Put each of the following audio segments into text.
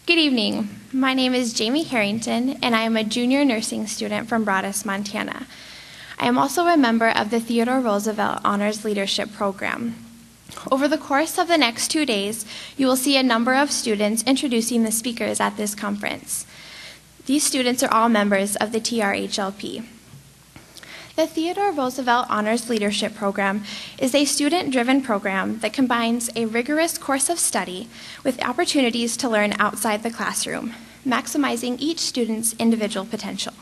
Good evening. My name is Jamie Harrington, and I am a junior nursing student from Broadus, Montana. I am also a member of the Theodore Roosevelt Honors Leadership Program. Over the course of the next 2 days, you will see a number of students introducing the speakers at this conference. These students are all members of the TRHLP. The Theodore Roosevelt Honors Leadership Program is a student-driven program that combines a rigorous course of study with opportunities to learn outside the classroom, maximizing each student's individual potential.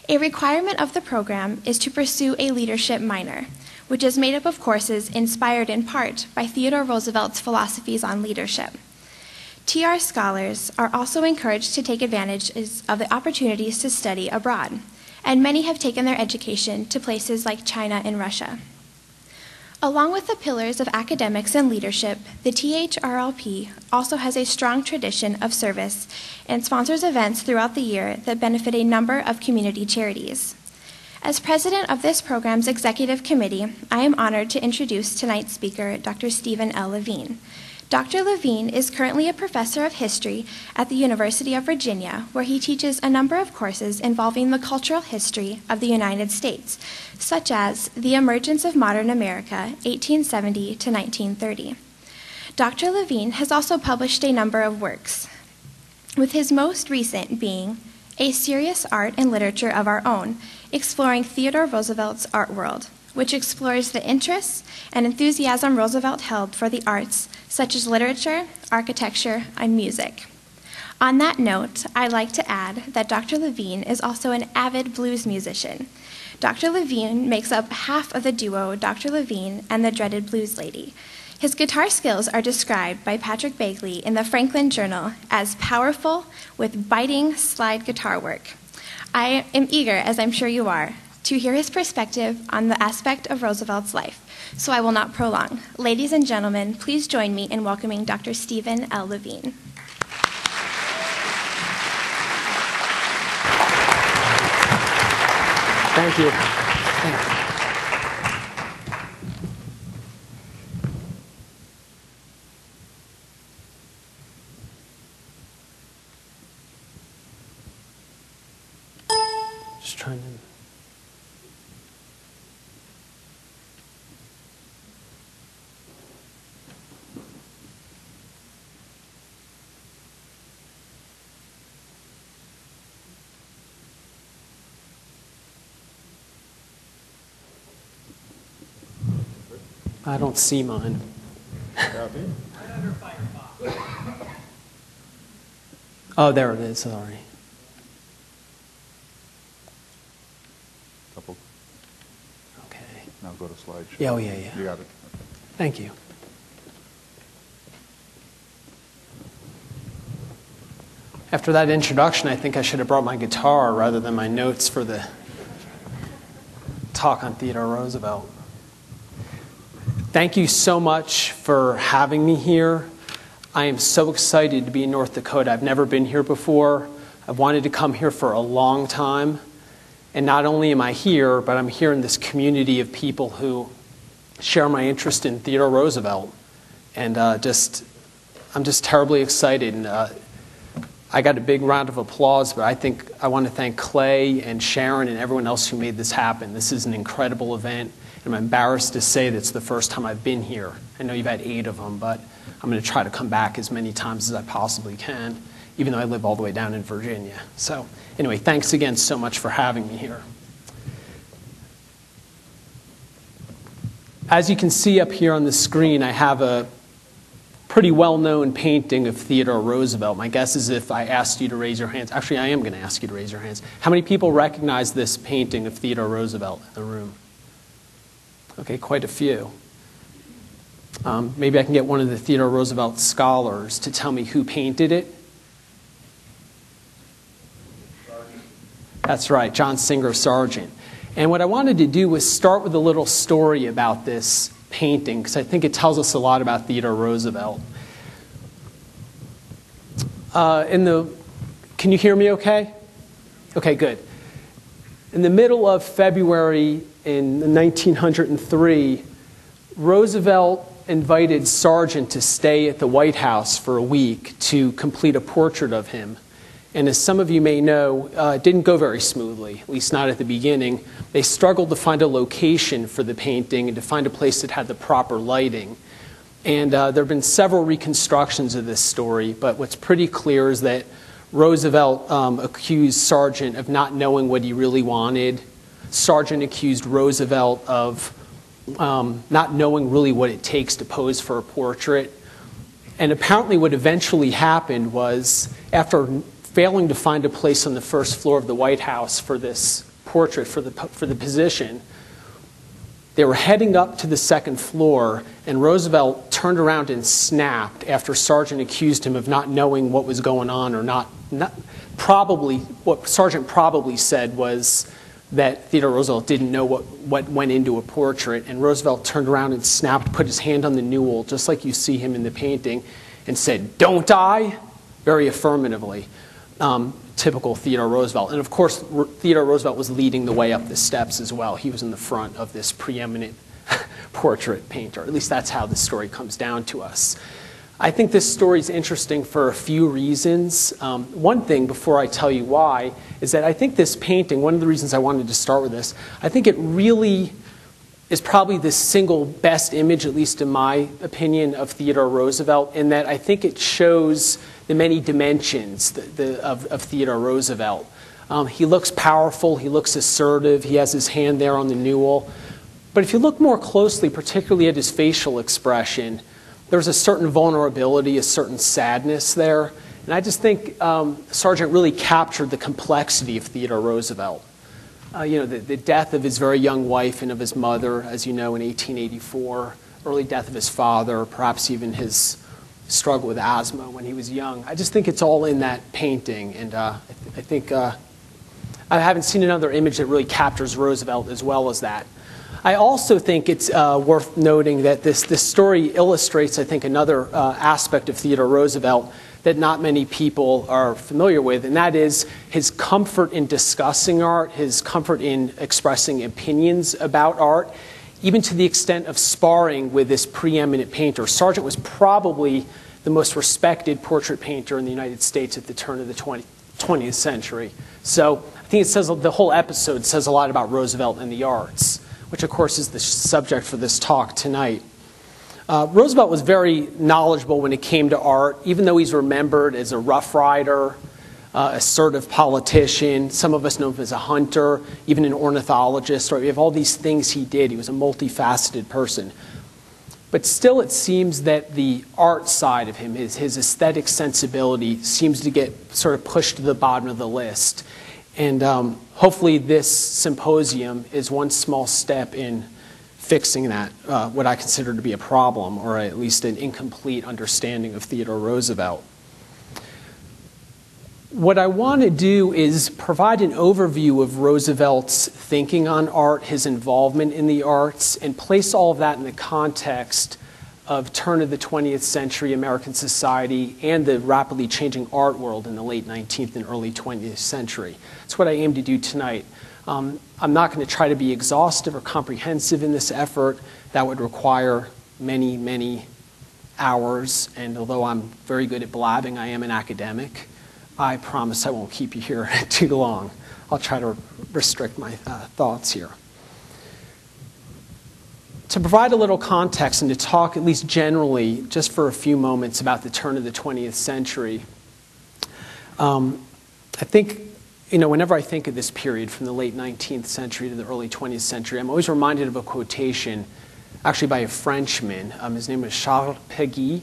A requirement of the program is to pursue a leadership minor, which is made up of courses inspired in part by Theodore Roosevelt's philosophies on leadership. TR scholars are also encouraged to take advantage of the opportunities to study abroad, and many have taken their education to places like China and Russia. Along with the pillars of academics and leadership, the THRLP also has a strong tradition of service and sponsors events throughout the year that benefit a number of community charities. As president of this program's executive committee, I am honored to introduce tonight's speaker, Dr. Stephen L. Levine. Dr. Levine is currently a professor of history at the University of Virginia, where he teaches a number of courses involving the cultural history of the United States, such as The Emergence of Modern America, 1870 to 1930. Dr. Levine has also published a number of works, with his most recent being A Serious Art and Literature of Our Own, exploring Theodore Roosevelt's art world, which explores the interests and enthusiasm Roosevelt held for the arts, such as literature, architecture, and music. On that note, I'd like to add that Dr. Levine is also an avid blues musician. Dr. Levine makes up half of the duo Dr. Levine and the Dreaded Blues Lady. His guitar skills are described by Patrick Bagley in the Franklin Journal as powerful with biting slide guitar work. I am eager, as I'm sure you are, to hear his perspective on the aspect of Roosevelt's life, so I will not prolong. Ladies and gentlemen, please join me in welcoming Dr. Stephen L. Levine. Thank you. Thank you. Just trying to... I don't see mine. Oh, there it is. Sorry. Couple. Okay. Now go to slideshow. Yeah, oh, yeah. You got it. Thank you. After that introduction, I think I should have brought my guitar rather than my notes for the talk on Theodore Roosevelt. Thank you so much for having me here. I am so excited to be in North Dakota. I've never been here before. I've wanted to come here for a long time. And not only am I here, but I'm here in this community of people who share my interest in Theodore Roosevelt. And I'm just terribly excited. And I got a big round of applause, but I want to thank Clay and Sharon and everyone else who made this happen. This is an incredible event. And I'm embarrassed to say that it's the first time I've been here. I know you've had 8 of them, but I'm going to try to come back as many times as I possibly can, even though I live all the way down in Virginia. So anyway, thanks again so much for having me here. As you can see up here on the screen, I have a pretty well-known painting of Theodore Roosevelt. My guess is if I asked you to raise your hands, actually I am going to ask you to raise your hands. How many people recognize this painting of Theodore Roosevelt in the room? Okay, quite a few. Maybe I can get one of the Theodore Roosevelt scholars to tell me who painted it. That's right, John Singer Sargent. And what I wanted to do was start with a little story about this painting, because I think it tells us a lot about Theodore Roosevelt. Can you hear me okay? Okay, good. In the middle of February in 1903, Roosevelt invited Sargent to stay at the White House for a week to complete a portrait of him. And as some of you may know, it didn't go very smoothly, at least not at the beginning. They struggled to find a location for the painting and to find a place that had the proper lighting. And there have been several reconstructions of this story, but what's pretty clear is that Roosevelt accused Sargent of not knowing what he really wanted. Sargent accused Roosevelt of not knowing really what it takes to pose for a portrait. And apparently what eventually happened was, after failing to find a place on the first floor of the White House for this portrait, for the position, they were heading up to the second floor, and Roosevelt turned around and snapped after Sargent accused him of not knowing what was going on, or what Sargent probably said was that Theodore Roosevelt didn't know what went into a portrait, and Roosevelt turned around and snapped, put his hand on the newel, just like you see him in the painting, and said, "Don't I?" very affirmatively. Typical Theodore Roosevelt. And of course, Theodore Roosevelt was leading the way up the steps as well. He was in the front of this preeminent portrait painter. At least that's how the story comes down to us. I think this story is interesting for a few reasons. One thing, before I tell you why, is that I think this painting, one of the reasons I wanted to start with this, I think it really is probably the single best image, at least in my opinion, of Theodore Roosevelt, in that I think it shows the many dimensions of Theodore Roosevelt. He looks powerful, he looks assertive, he has his hand there on the newel. But if you look more closely, particularly at his facial expression, there's a certain vulnerability, a certain sadness there. And I just think Sargent really captured the complexity of Theodore Roosevelt. The death of his very young wife and of his mother, as you know, in 1884, early death of his father, perhaps even his struggle with asthma when he was young. I just think it's all in that painting, and I think I haven't seen another image that really captures Roosevelt as well as that. I also think it's worth noting that this story illustrates, I think, another aspect of Theodore Roosevelt that not many people are familiar with, and that is his comfort in discussing art, his comfort in expressing opinions about art, even to the extent of sparring with this preeminent painter. Sargent was probably the most respected portrait painter in the United States at the turn of the 20th century. So I think it says, the whole episode says a lot about Roosevelt and the arts, which of course is the subject for this talk tonight. Roosevelt was very knowledgeable when it came to art, even though he's remembered as a Rough Rider, assertive politician. Some of us know him as a hunter, even an ornithologist. Right? We have all these things he did. He was a multifaceted person. But still, it seems that the art side of him, his aesthetic sensibility, seems to get sort of pushed to the bottom of the list. And hopefully this symposium is one small step in fixing that, what I consider to be a problem, or at least an incomplete understanding of Theodore Roosevelt. What I want to do is provide an overview of Roosevelt's thinking on art, his involvement in the arts, and place all of that in the context of turn of the 20th century American society and the rapidly changing art world in the late 19th and early 20th century. That's what I aim to do tonight. I'm not going to try to be exhaustive or comprehensive in this effort. That would require many, many hours, and although I'm very good at blabbing, I am an academic. I promise I won't keep you here too long. I'll try to restrict my thoughts here. To provide a little context and to talk at least generally, just for a few moments, about the turn of the 20th century, I think, whenever I think of this period from the late 19th century to the early 20th century, I'm always reminded of a quotation, actually by a Frenchman. His name was Charles Péguy.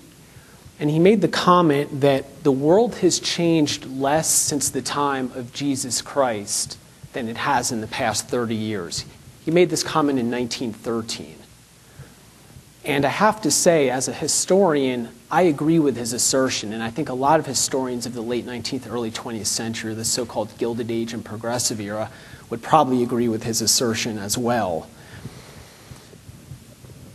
And he made the comment that the world has changed less since the time of Jesus Christ than it has in the past 30 years. He made this comment in 1913. And I have to say, as a historian, I agree with his assertion, and I think a lot of historians of the late 19th, early 20th century, the so-called Gilded Age and Progressive era, would probably agree with his assertion as well.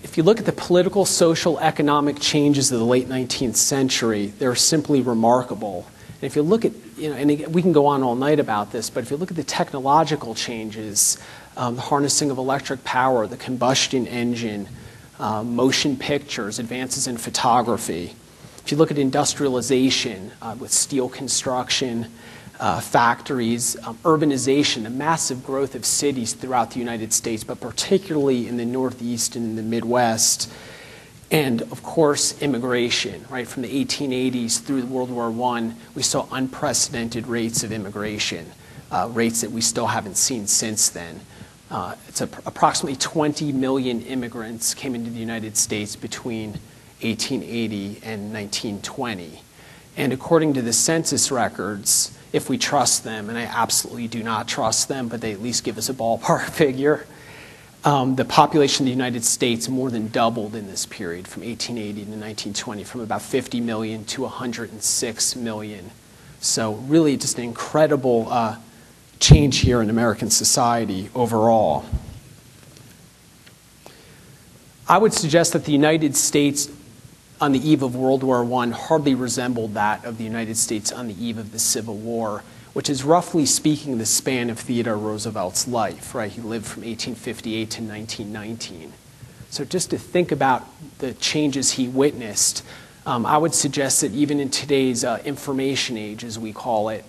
If you look at the political, social, economic changes of the late 19th century, they're simply remarkable. And if you look at, and we can go on all night about this, but if you look at the technological changes, the harnessing of electric power, the combustion engine, motion pictures, advances in photography. If you look at industrialization with steel construction, factories, urbanization, a massive growth of cities throughout the United States, but particularly in the Northeast and in the Midwest. And of course, immigration, right? From the 1880s through World War I, we saw unprecedented rates of immigration, rates that we still haven't seen since then. Approximately 20 million immigrants came into the United States between 1880 and 1920. And according to the census records, if we trust them, and I absolutely do not trust them, but they at least give us a ballpark figure, the population of the United States more than doubled in this period from 1880 to 1920, from about 50 million to 106 million. So really just an incredible change here in American society overall. I would suggest that the United States on the eve of World War I hardly resembled that of the United States on the eve of the Civil War, which is roughly speaking the span of Theodore Roosevelt's life, right? He lived from 1858 to 1919. So just to think about the changes he witnessed, I would suggest that even in today's information age, as we call it,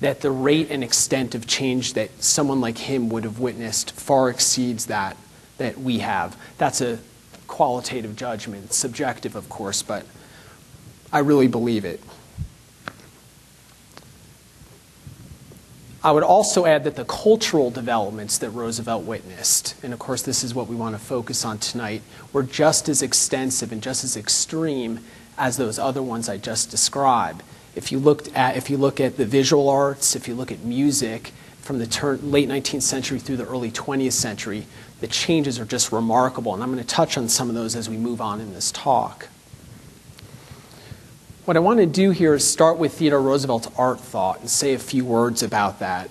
that the rate and extent of change that someone like him would have witnessed far exceeds that we have. That's a qualitative judgment, subjective of course, but I really believe it. I would also add that the cultural developments that Roosevelt witnessed, and of course this is what we want to focus on tonight, were just as extensive and just as extreme as those other ones I just described. If you look at the visual arts, if you look at music, from the late 19th century through the early 20th century, the changes are just remarkable, and I'm going to touch on some of those as we move on in this talk. What I want to do here is start with Theodore Roosevelt's art thought and say a few words about that.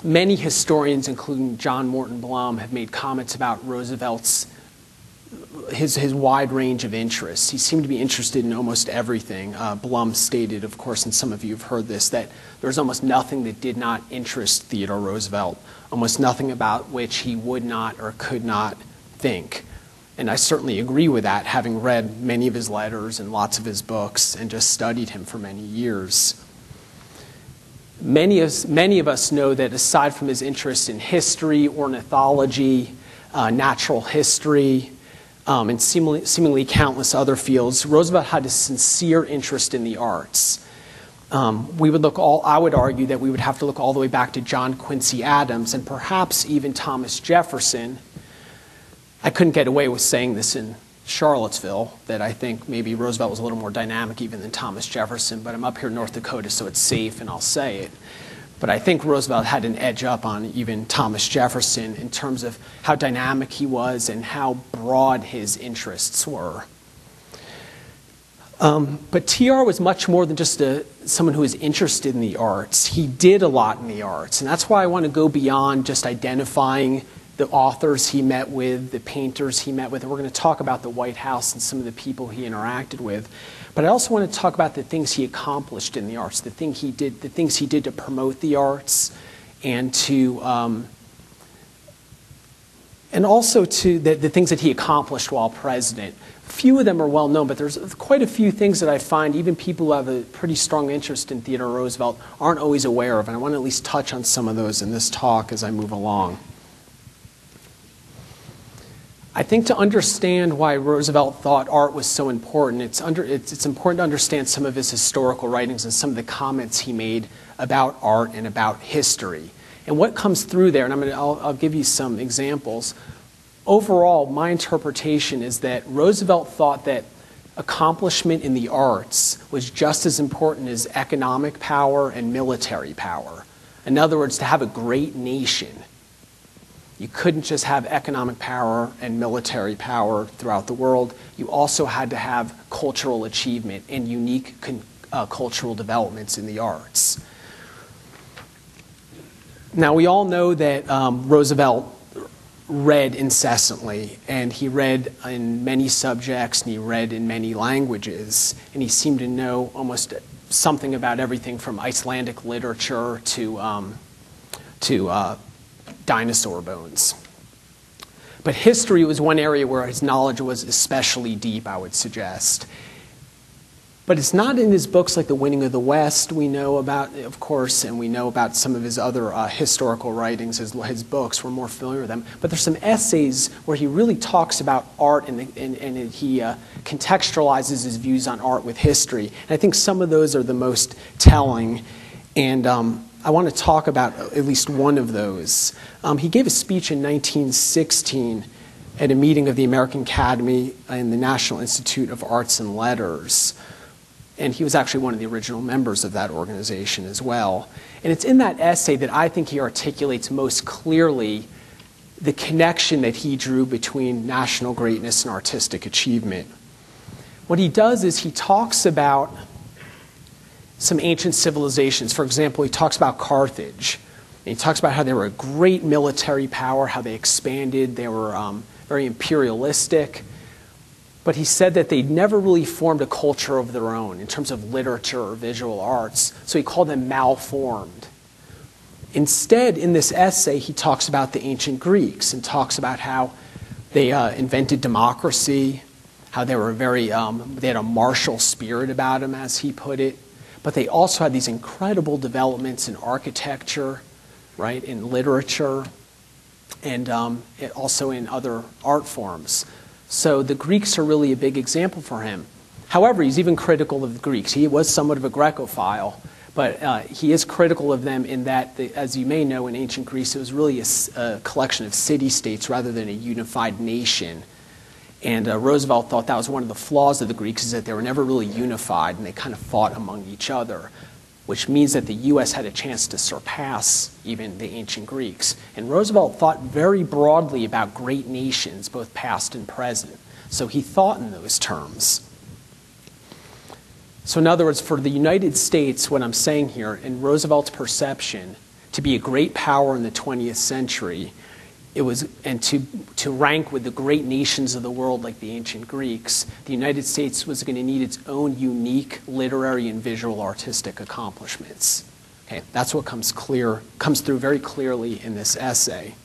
Many historians, including John Morton Blum, have made comments about Roosevelt's his wide range of interests. He seemed to be interested in almost everything. Blum stated, of course, and some of you have heard this, that there's almost nothing that did not interest Theodore Roosevelt, almost nothing about which he would not or could not think. And I certainly agree with that, having read many of his letters and lots of his books and just studied him for many years. Many of us know that aside from his interest in history, ornithology, natural history, and seemingly countless other fields, Roosevelt had a sincere interest in the arts. I would argue that we would have to look all the way back to John Quincy Adams and perhaps even Thomas Jefferson. I couldn't get away with saying this in Charlottesville, that I think maybe Roosevelt was a little more dynamic even than Thomas Jefferson, but I'm up here in North Dakota, so it's safe and I'll say it. But I think Roosevelt had an edge up on even Thomas Jefferson in terms of how dynamic he was and how broad his interests were. But TR was much more than just someone who was interested in the arts. He did a lot in the arts, and that's why I want to go beyond just identifying the authors he met with, the painters he met with. And we're going to talk about the White House and some of the people he interacted with. But I also want to talk about the things he accomplished in the arts, the things he did to promote the arts, and also to the things that he accomplished while president. Few of them are well known, but there's quite a few things that I find even people who have a pretty strong interest in Theodore Roosevelt aren't always aware of, and I want to at least touch on some of those in this talk as I move along. I think to understand why Roosevelt thought art was so important, it's important to understand some of his historical writings and some of the comments he made about art and about history. And what comes through there, and I'll give you some examples. Overall, my interpretation is that Roosevelt thought that accomplishment in the arts was just as important as economic power and military power. In other words, to have a great nation, you couldn't just have economic power and military power throughout the world. You also had to have cultural achievement and unique cultural developments in the arts. Now, we all know that Roosevelt read incessantly, and he read in many subjects, and he read in many languages, and he seemed to know almost something about everything from Icelandic literature to dinosaur bones. But history was one area where his knowledge was especially deep, I would suggest. But it's not in his books like The Winning of the West we know about, of course, and we know about some of his other historical writings. His books, we're more familiar with them. But there's some essays where he really talks about art and he contextualizes his views on art with history. And I think some of those are the most telling. And I want to talk about at least one of those. He gave a speech in 1916 at a meeting of the American Academy and the National Institute of Arts and Letters. And he was actually one of the original members of that organization as well. And it's in that essay that I think he articulates most clearly the connection that he drew between national greatness and artistic achievement. What he does is he talks about some ancient civilizations. For example, he talks about Carthage. And he talks about how they were a great military power, how they expanded, they were very imperialistic. But he said that they never really formed a culture of their own in terms of literature or visual arts, so he called them malformed. Instead, in this essay, he talks about the ancient Greeks and talks about how they invented democracy, how they were they had a martial spirit about them, as he put it. But they also had these incredible developments in architecture, right, in literature, and also in other art forms. So the Greeks are really a big example for him. However, he's even critical of the Greeks. He was somewhat of a Grecophile, but he is critical of them in that, as you may know, in ancient Greece, it was really a collection of city-states rather than a unified nation. And Roosevelt thought that was one of the flaws of the Greeks, is that they were never really unified, and they kind of fought among each other, which means that the U.S. had a chance to surpass even the ancient Greeks. And Roosevelt thought very broadly about great nations, both past and present. So he thought in those terms. So in other words, for the United States, what I'm saying here, in Roosevelt's perception, to be a great power in the 20th century, it was, and to rank with the great nations of the world like the ancient Greeks, the United States was going to need its own unique literary and visual artistic accomplishments. Okay, that's what comes through very clearly in this essay.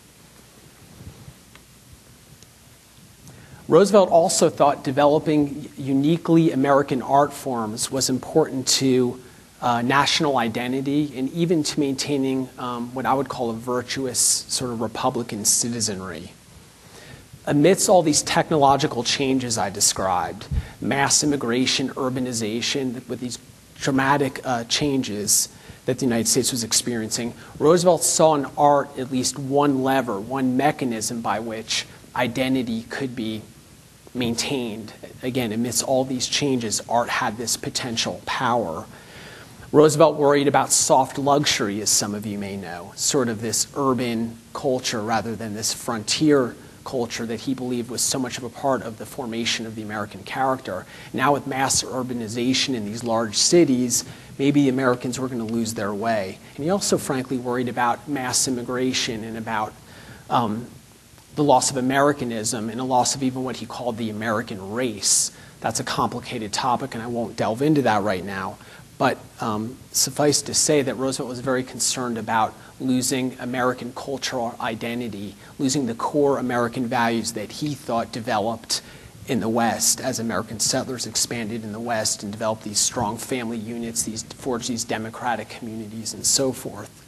Roosevelt also thought developing uniquely American art forms was important to national identity and even to maintaining what I would call a virtuous sort of Republican citizenry. Amidst all these technological changes I described, mass immigration, urbanization, with these dramatic changes that the United States was experiencing, Roosevelt saw in art at least one lever, one mechanism by which identity could be maintained. Again, amidst all these changes, art had this potential power. Roosevelt worried about soft luxury, as some of you may know, sort of this urban culture rather than this frontier culture that he believed was so much of a part of the formation of the American character. Now with mass urbanization in these large cities, maybe the Americans were going to lose their way. And he also frankly worried about mass immigration and about the loss of Americanism and a loss of even what he called the American race. That's a complicated topic and I won't delve into that right now. But suffice to say that Roosevelt was very concerned about losing American cultural identity, losing the core American values that he thought developed in the West as American settlers expanded in the West and developed these strong family units, forged these democratic communities and so forth.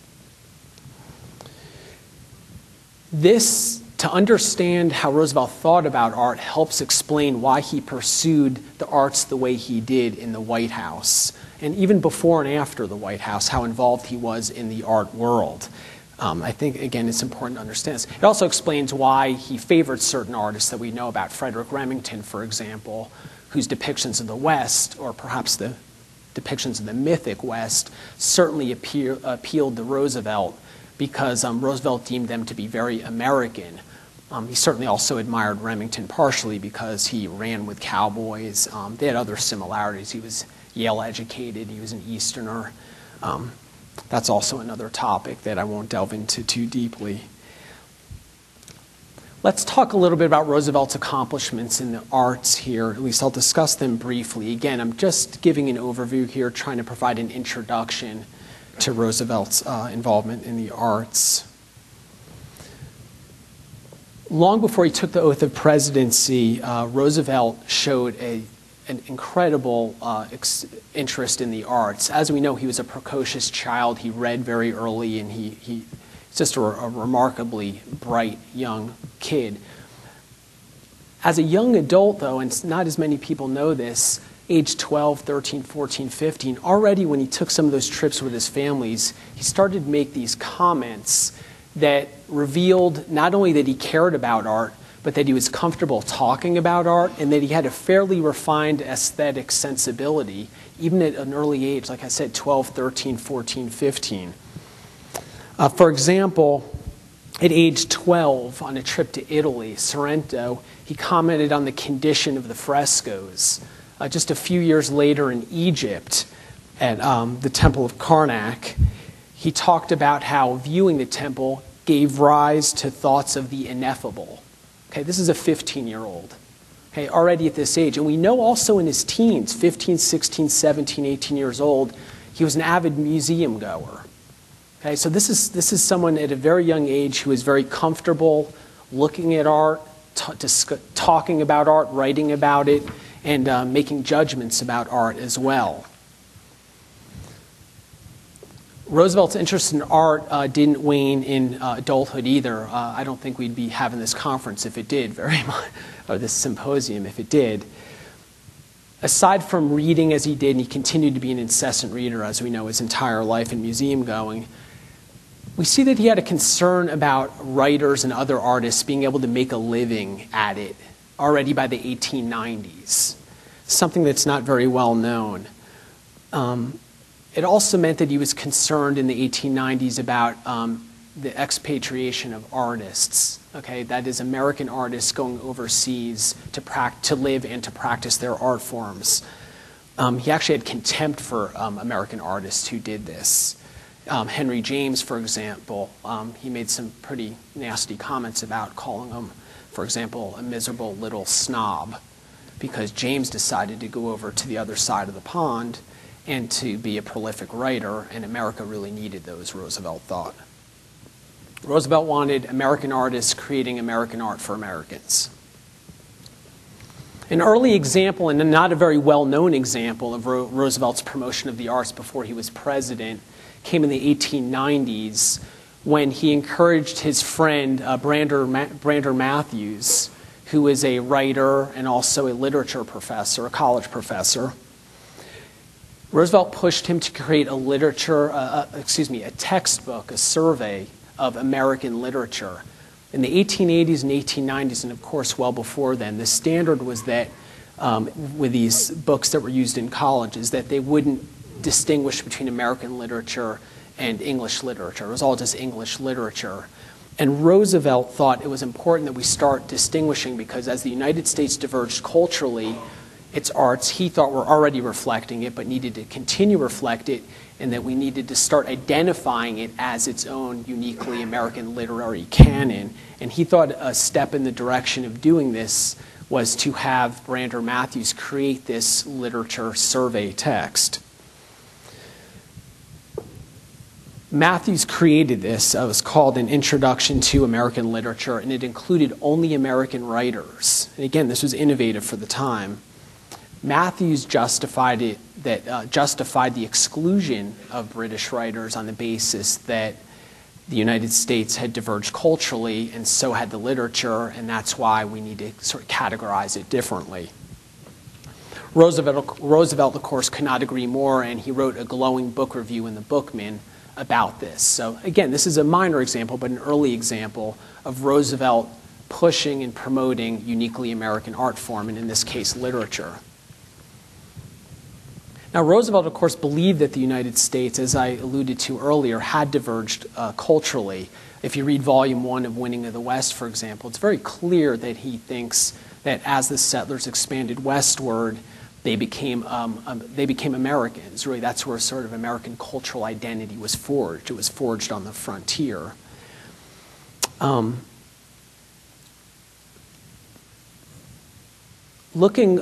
To understand how Roosevelt thought about art helps explain why he pursued the arts the way he did in the White House, and even before and after the White House, how involved he was in the art world. I think, again, it's important to understand this. It also explains why he favored certain artists that we know about. Frederick Remington, for example, whose depictions of the West, or perhaps the depictions of the mythic West, certainly appealed to Roosevelt because Roosevelt deemed them to be very American. He certainly also admired Remington partially because he ran with cowboys. They had other similarities. He was Yale educated. He was an Easterner. That's also another topic that I won't delve into too deeply. Let's talk a little bit about Roosevelt's accomplishments in the arts here. At least I'll discuss them briefly. Again, I'm just giving an overview here, trying to provide an introduction to Roosevelt's involvement in the arts. Long before he took the oath of presidency, Roosevelt showed an incredible interest in the arts. As we know, he was a precocious child. He read very early, and he's just a remarkably bright young kid. As a young adult, though, and not as many people know this, age 12, 13, 14, 15, already when he took some of those trips with his families, he started to make these comments that revealed not only that he cared about art, but that he was comfortable talking about art, and that he had a fairly refined aesthetic sensibility, even at an early age, like I said, 12, 13, 14, 15. For example, at age 12, on a trip to Italy, Sorrento, he commented on the condition of the frescoes. Just a few years later in Egypt, at the Temple of Karnak, he talked about how viewing the temple gave rise to thoughts of the ineffable. Okay, this is a 15-year-old, okay, already at this age. And we know also in his teens, 15, 16, 17, 18 years old, he was an avid museum goer. Okay, so this is someone at a very young age who is very comfortable looking at art, talking about art, writing about it, and making judgments about art as well. Roosevelt's interest in art didn't wane in adulthood either. I don't think we'd be having this conference if it did very much, or this symposium if it did. Aside from reading as he did, and he continued to be an incessant reader, as we know, his entire life in museum going, we see that he had a concern about writers and other artists being able to make a living at it already by the 1890s, something that's not very well known. It also meant that he was concerned in the 1890s about the expatriation of artists. Okay, that is, American artists going overseas to live and to practice their art forms. He actually had contempt for American artists who did this. Henry James, for example, he made some pretty nasty comments about calling him, for example, a miserable little snob, because James decided to go over to the other side of the pond and to be a prolific writer, and America really needed those, Roosevelt thought. Roosevelt wanted American artists creating American art for Americans. An early example, and not a very well-known example, of Roosevelt's promotion of the arts before he was president came in the 1890s when he encouraged his friend Brander Matthews, who is a writer and also a literature professor, a college professor. Roosevelt pushed him to create a textbook, a survey of American literature. In the 1880s and 1890s, and of course well before then, the standard was that with these books that were used in colleges, that they wouldn't distinguish between American literature and English literature. It was all just English literature. And Roosevelt thought it was important that we start distinguishing, because as the United States diverged culturally, its arts, he thought, were already reflecting it, but needed to continue to reflect it, and that we needed to start identifying it as its own uniquely American literary canon. And he thought a step in the direction of doing this was to have Brander Matthews create this literature survey text. Matthews created this. It was called An Introduction to American Literature, and it included only American writers. And again, this was innovative for the time. Matthews justified the exclusion of British writers on the basis that the United States had diverged culturally, and so had the literature, and that's why we need to sort of categorize it differently. Roosevelt, of course, could not agree more, and he wrote a glowing book review in the Bookman about this. So again, this is a minor example, but an early example of Roosevelt pushing and promoting uniquely American art form, and in this case, literature. Now, Roosevelt, of course, believed that the United States, as I alluded to earlier, had diverged culturally. If you read Volume 1 of Winning of the West, for example, it's very clear that he thinks that as the settlers expanded westward, they became Americans. Really, that's where sort of American cultural identity was forged. It was forged on the frontier. Looking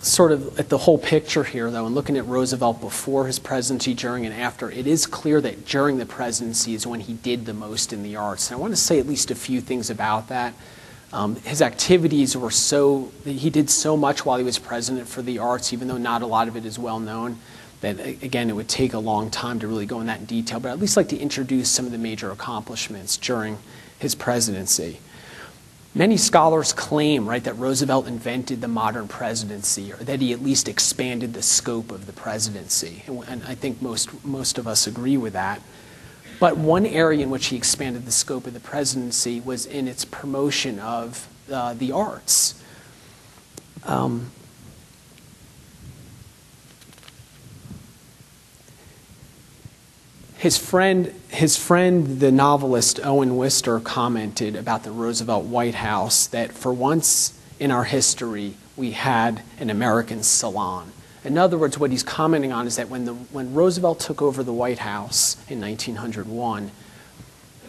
sort of at the whole picture here, though, and looking at Roosevelt before his presidency, during and after, it is clear that during the presidency is when he did the most in the arts. And I want to say at least a few things about that. His activities were he did so much while he was president for the arts, even though not a lot of it is well known, that again, it would take a long time to really go in that in detail, but I'd at least like to introduce some of the major accomplishments during his presidency. Many scholars claim, right, that Roosevelt invented the modern presidency, or that he at least expanded the scope of the presidency, and I think most of us agree with that. But one area in which he expanded the scope of the presidency was in its promotion of the arts. His friend, the novelist Owen Wister, commented about the Roosevelt White House that for once in our history, we had an American salon. In other words, what he's commenting on is that when Roosevelt took over the White House in 1901,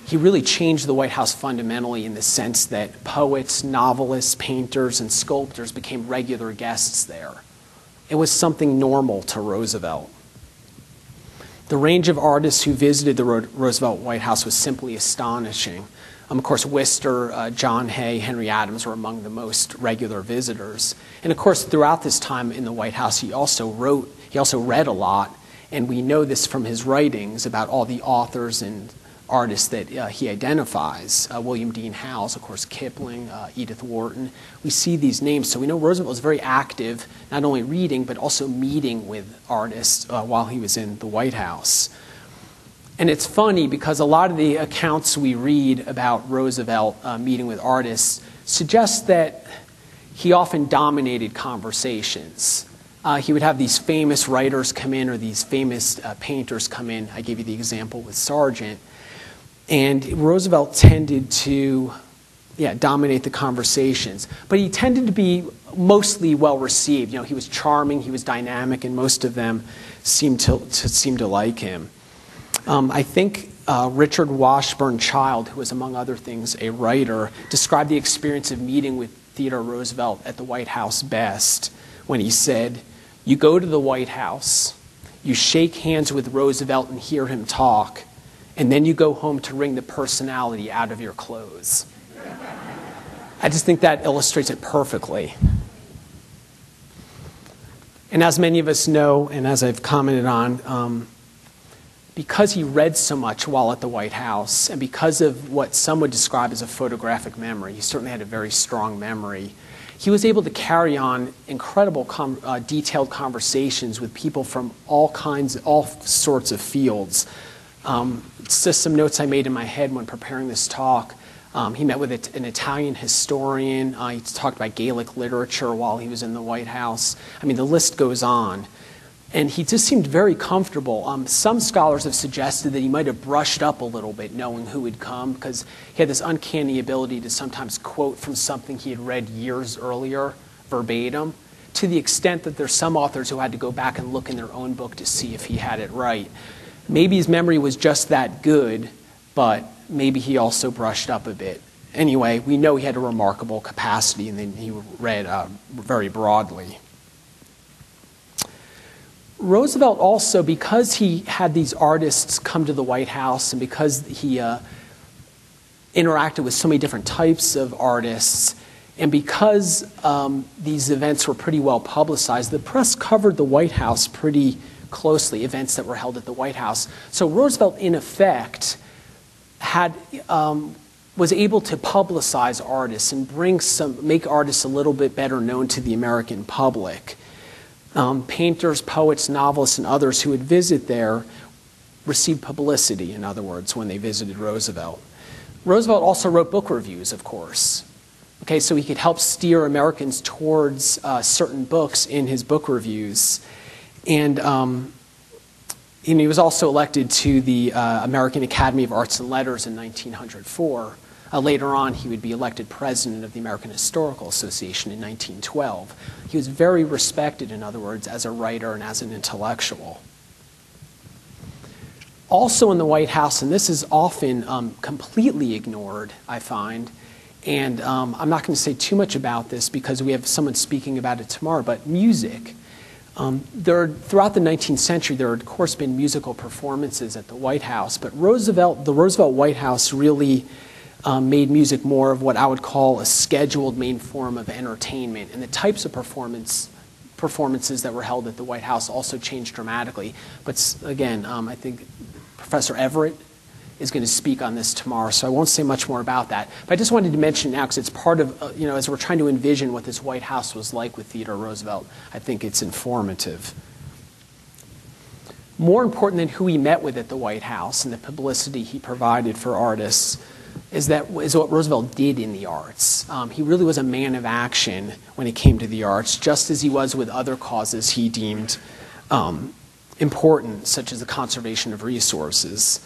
he really changed the White House fundamentally in the sense that poets, novelists, painters, and sculptors became regular guests there. It was something normal to Roosevelt. The range of artists who visited the Roosevelt White House was simply astonishing. Of course, Wister, John Hay, Henry Adams were among the most regular visitors. And of course, throughout this time in the White House, he also read a lot, and we know this from his writings about all the authors and artists that he identifies. William Dean Howells, of course, Kipling, Edith Wharton. We see these names, so we know Roosevelt was very active, not only reading, but also meeting with artists while he was in the White House. And it's funny because a lot of the accounts we read about Roosevelt meeting with artists suggest that he often dominated conversations. He would have these famous writers come in or these famous painters come in. I gave you the example with Sargent. And Roosevelt tended to dominate the conversations. But he tended to be mostly well received. You know, he was charming, he was dynamic, and most of them seemed to like him. I think Richard Washburn Child, who was among other things a writer, described the experience of meeting with Theodore Roosevelt at the White House best when he said, "You go to the White House, you shake hands with Roosevelt and hear him talk, and then you go home to wring the personality out of your clothes." I just think that illustrates it perfectly. And as many of us know, and as I've commented on, because he read so much while at the White House, and because of what some would describe as a photographic memory, he certainly had a very strong memory, he was able to carry on incredible detailed conversations with people from all sorts of fields. Just some notes I made in my head when preparing this talk. He met with an Italian historian. He talked about Gaelic literature while he was in the White House. I mean, the list goes on. And he just seemed very comfortable. Some scholars have suggested that he might have brushed up a little bit knowing who would come, because he had this uncanny ability to sometimes quote from something he had read years earlier, verbatim, to the extent that there's some authors who had to go back and look in their own book to see if he had it right. Maybe his memory was just that good, but maybe he also brushed up a bit. Anyway, we know he had a remarkable capacity, and then he read very broadly. Roosevelt also, because he had these artists come to the White House and because he interacted with so many different types of artists, and because these events were pretty well publicized, the press covered the White House pretty closely, events that were held at the White House. So Roosevelt, in effect, was able to publicize artists and make artists a little bit better known to the American public. Painters, poets, novelists, and others who would visit there received publicity, in other words, when they visited Roosevelt. Roosevelt also wrote book reviews, of course. Okay, so he could help steer Americans towards certain books in his book reviews. And he was also elected to the American Academy of Arts and Letters in 1904. Later on, he would be elected president of the American Historical Association in 1912. He was very respected, in other words, as a writer and as an intellectual. Also in the White House, and this is often completely ignored, I find, and I'm not going to say too much about this because we have someone speaking about it tomorrow, but music. Throughout the 19th century, there had, of course, been musical performances at the White House, but the Roosevelt White House really made music more of what I would call a scheduled main form of entertainment. And the types of performances that were held at the White House also changed dramatically. But again, I think Professor Everett is going to speak on this tomorrow, so I won't say much more about that. But I just wanted to mention now, because it's part of, as we're trying to envision what this White House was like with Theodore Roosevelt, I think it's informative. More important than who he met with at the White House and the publicity he provided for artists is what Roosevelt did in the arts. He really was a man of action when it came to the arts, just as he was with other causes he deemed important, such as the conservation of resources.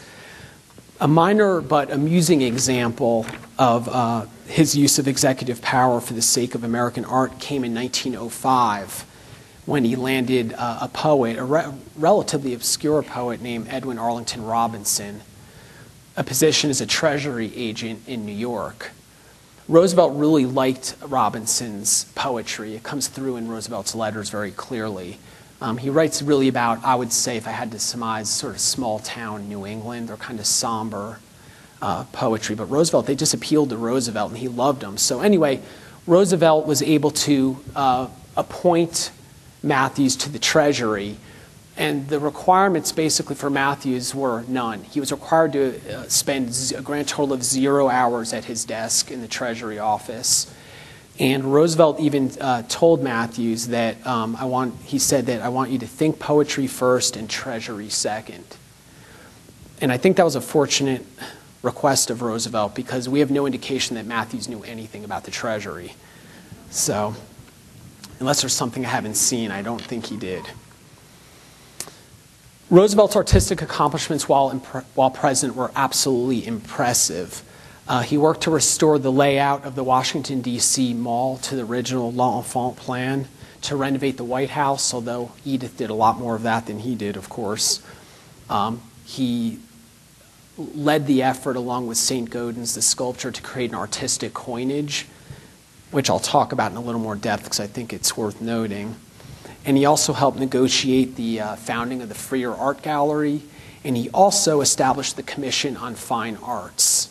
A minor but amusing example of his use of executive power for the sake of American art came in 1905 when he landed a poet, a relatively obscure poet named Edwin Arlington Robinson, a position as a Treasury agent in New York. Roosevelt really liked Robinson's poetry. It comes through in Roosevelt's letters very clearly. He writes really about, I would say, if I had to surmise, sort of small town New England, or kind of somber poetry. But Roosevelt, they just appealed to Roosevelt, and he loved them. So anyway, Roosevelt was able to appoint Matthews to the Treasury, and the requirements basically for Matthews were none. He was required to spend a grand total of 0 hours at his desk in the Treasury office. And Roosevelt even told Matthews that he said that I want you to think poetry first and treasury second. And I think that was a fortunate request of Roosevelt, because we have no indication that Matthews knew anything about the Treasury. So unless there's something I haven't seen, I don't think he did. Roosevelt's artistic accomplishments while president were absolutely impressive. He worked to restore the layout of the Washington, D.C. Mall to the original L'Enfant plan, to renovate the White House, although Edith did a lot more of that than he did, of course. He led the effort, along with St. Gaudens, the sculptor, to create an artistic coinage, which I'll talk about in a little more depth because I think it's worth noting. And he also helped negotiate the founding of the Freer Art Gallery, and he also established the Commission on Fine Arts.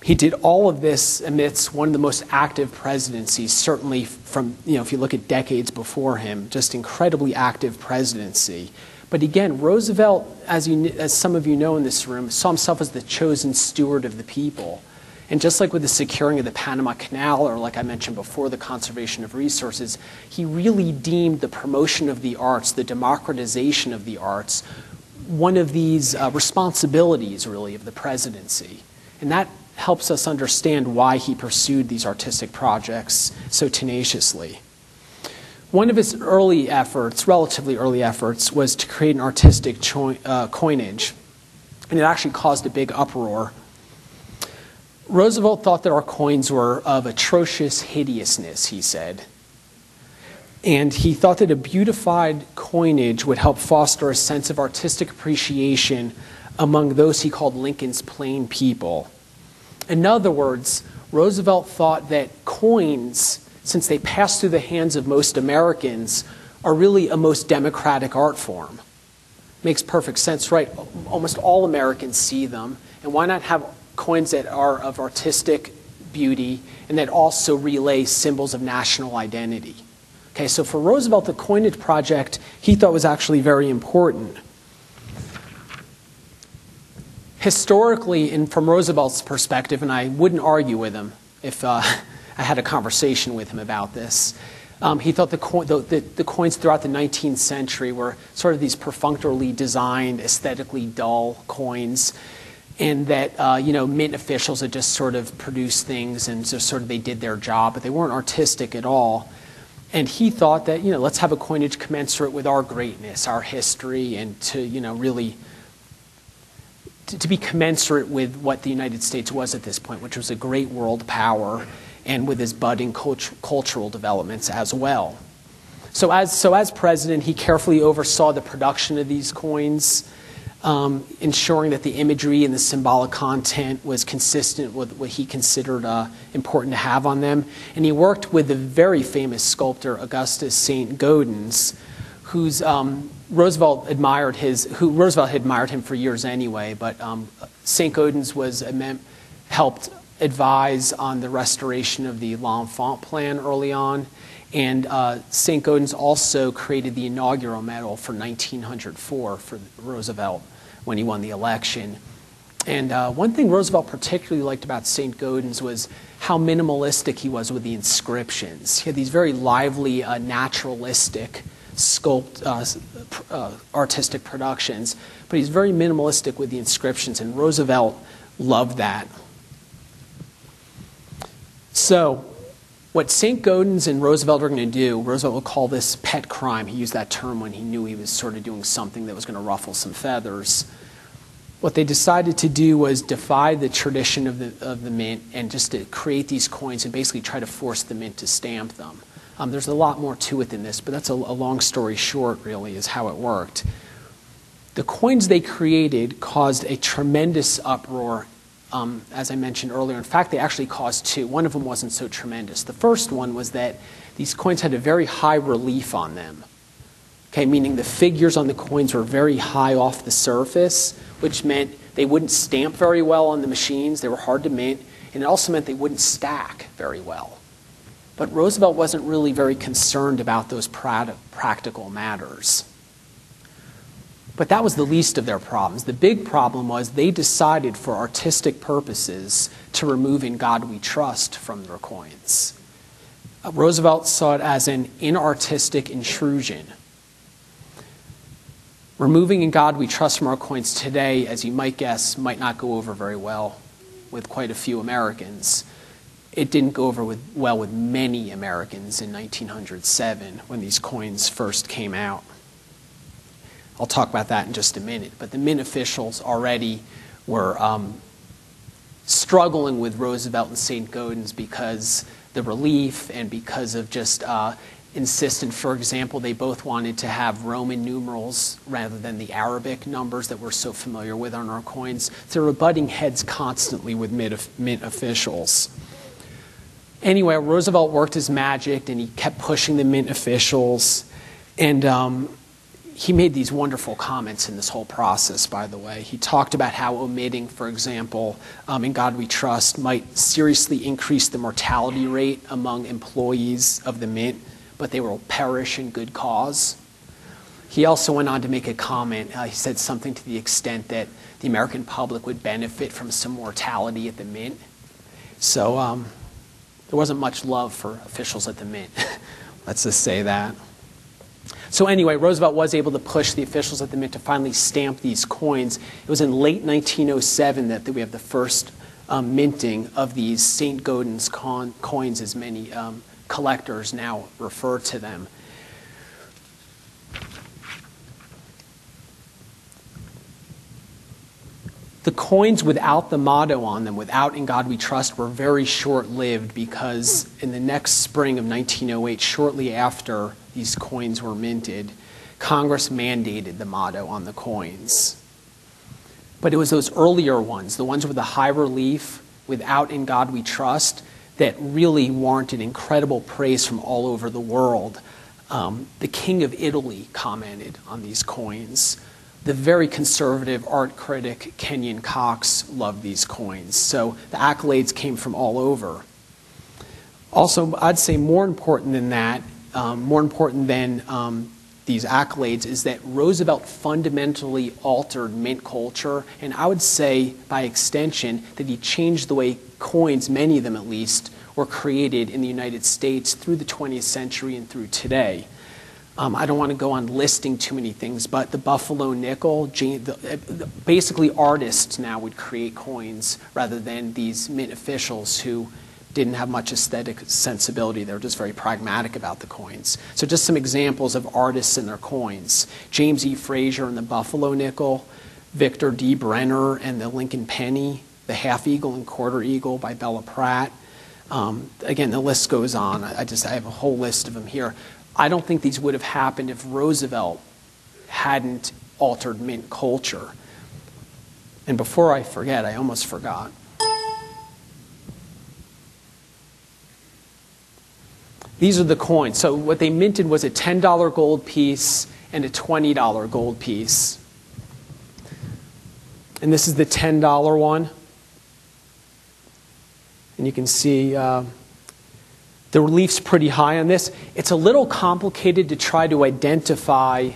He did all of this amidst one of the most active presidencies, certainly from, if you look at decades before him, just incredibly active presidency. But again, Roosevelt, as some of you know in this room, saw himself as the chosen steward of the people. And just like with the securing of the Panama Canal, or like I mentioned before, the conservation of resources, he really deemed the promotion of the arts, the democratization of the arts, one of these responsibilities, really, of the presidency. And that helps us understand why he pursued these artistic projects so tenaciously. One of his early efforts, relatively early efforts, was to create an artistic coinage, and it actually caused a big uproar. Roosevelt thought that our coins were of atrocious hideousness, he said. And he thought that a beautified coinage would help foster a sense of artistic appreciation among those he called Lincoln's plain people. In other words, Roosevelt thought that coins, since they pass through the hands of most Americans, are really a most democratic art form. Makes perfect sense, right? Almost all Americans see them, and why not have coins that are of artistic beauty and that also relay symbols of national identity? Okay, so for Roosevelt, the coinage project he thought was actually very important. Historically, and from Roosevelt's perspective, and I wouldn't argue with him if I had a conversation with him about this, he thought the coins throughout the 19th century were sort of these perfunctorily designed, aesthetically dull coins, and that mint officials had just sort of produced things and just sort of they did their job, but they weren't artistic at all. And he thought that let's have a coinage commensurate with our greatness, our history, and to really to be commensurate with what the United States was at this point, which was a great world power, and with his budding cultural developments as well. So as president, he carefully oversaw the production of these coins, ensuring that the imagery and the symbolic content was consistent with what he considered important to have on them. And he worked with the very famous sculptor Augustus St. Gaudens, whose Roosevelt had admired him for years anyway, but St. Gaudens helped advise on the restoration of the L'Enfant plan early on. And St. Gaudens also created the inaugural medal for 1904 for Roosevelt when he won the election. And one thing Roosevelt particularly liked about St. Gaudens was how minimalistic he was with the inscriptions. He had these very lively, naturalistic artistic productions, but he's very minimalistic with the inscriptions, and Roosevelt loved that. So what St. Gaudens and Roosevelt are going to do, Roosevelt would call this pet crime. He used that term when he knew he was sort of doing something that was going to ruffle some feathers. What they decided to do was defy the tradition of the mint and just to create these coins and basically try to force the mint to stamp them. There's a lot more to it than this, but that's a long story short, really, is how it worked. The coins they created caused a tremendous uproar, as I mentioned earlier. In fact, they actually caused two. One of them wasn't so tremendous. The first one was that these coins had a very high relief on them, okay, meaning the figures on the coins were very high off the surface, which meant they wouldn't stamp very well on the machines. They were hard to mint, and it also meant they wouldn't stack very well. But Roosevelt wasn't really very concerned about those practical matters. But that was the least of their problems. The big problem was they decided for artistic purposes to remove "In God We Trust" from their coins. Roosevelt saw it as an inartistic intrusion. Removing "In God We Trust" from our coins today, as you might guess, might not go over very well with quite a few Americans. It didn't go over well with many Americans in 1907 when these coins first came out. I'll talk about that in just a minute. But the mint officials already were struggling with Roosevelt and St. Gaudens because the relief and because of just insistent, for example, they both wanted to have Roman numerals rather than the Arabic numbers that we're so familiar with on our coins. So they were butting heads constantly with mint officials. Anyway, Roosevelt worked his magic, and he kept pushing the mint officials. And he made these wonderful comments in this whole process, by the way. He talked about how omitting, for example, "In God We Trust" might seriously increase the mortality rate among employees of the mint, but they will perish in good cause. He also went on to make a comment. He said something to the extent that the American public would benefit from some mortality at the mint. So there wasn't much love for officials at the mint. Let's just say that. So anyway, Roosevelt was able to push the officials at the mint to finally stamp these coins. It was in late 1907 that we have the first minting of these St. Gaudens coins, as many collectors now refer to them. The coins without the motto on them, without "In God We Trust," were very short-lived because in the next spring of 1908, shortly after these coins were minted, Congress mandated the motto on the coins. But it was those earlier ones, the ones with the high relief, without "In God We Trust," that really warranted incredible praise from all over the world. The King of Italy commented on these coins. The very conservative art critic Kenyon Cox loved these coins. So the accolades came from all over. Also, I'd say more important than that, more important than these accolades, is that Roosevelt fundamentally altered mint culture, and I would say, by extension, that he changed the way coins, many of them at least, were created in the United States through the 20th century and through today. I don't want to go on listing too many things, but the Buffalo nickel, basically artists now would create coins rather than these mint officials who didn't have much aesthetic sensibility. They were just very pragmatic about the coins. So just some examples of artists and their coins. James E. Frazier and the Buffalo nickel, Victor D. Brenner and the Lincoln penny, the half eagle and quarter eagle by Bella Pratt. Again, the list goes on. I have a whole list of them here. I don't think these would have happened if Roosevelt hadn't altered mint culture. And before I forget, I almost forgot. These are the coins. So what they minted was a $10 gold piece and a $20 gold piece. And this is the $10 one. And you can see the relief's pretty high on this. It's a little complicated to try to identify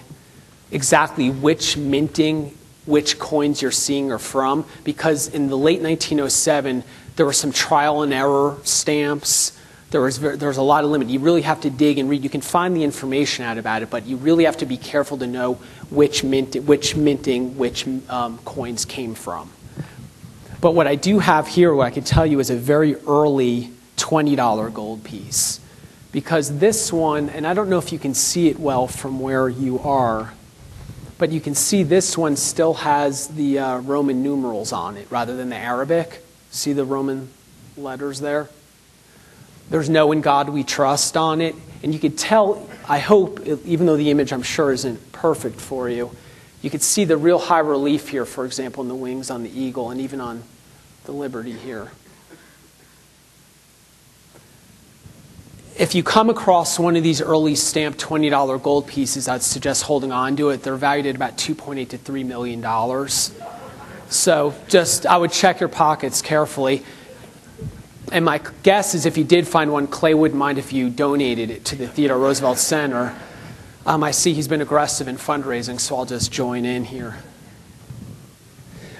exactly which minting, which coins you're seeing are from, because in the late 1907, there were some trial and error stamps. There was a lot of limit. You really have to dig and read. You can find the information out about it, but you really have to be careful to know which coins came from. But what I do have here, what I can tell you, is a very early $20 gold piece. Because this one, and I don't know if you can see it well from where you are, but you can see this one still has the Roman numerals on it rather than the Arabic. See the Roman letters there? There's no "In God We Trust" on it. And you could tell, I hope, even though the image I'm sure isn't perfect for you, you could see the real high relief here, for example, in the wings on the eagle and even on the Liberty here. If you come across one of these early stamped $20 gold pieces, I'd suggest holding on to it. They're valued at about $2.8 to $3 million. So I would check your pockets carefully. And my guess is if you did find one, Clay wouldn't mind if you donated it to the Theodore Roosevelt Center. I see he's been aggressive in fundraising, so I'll just join in here.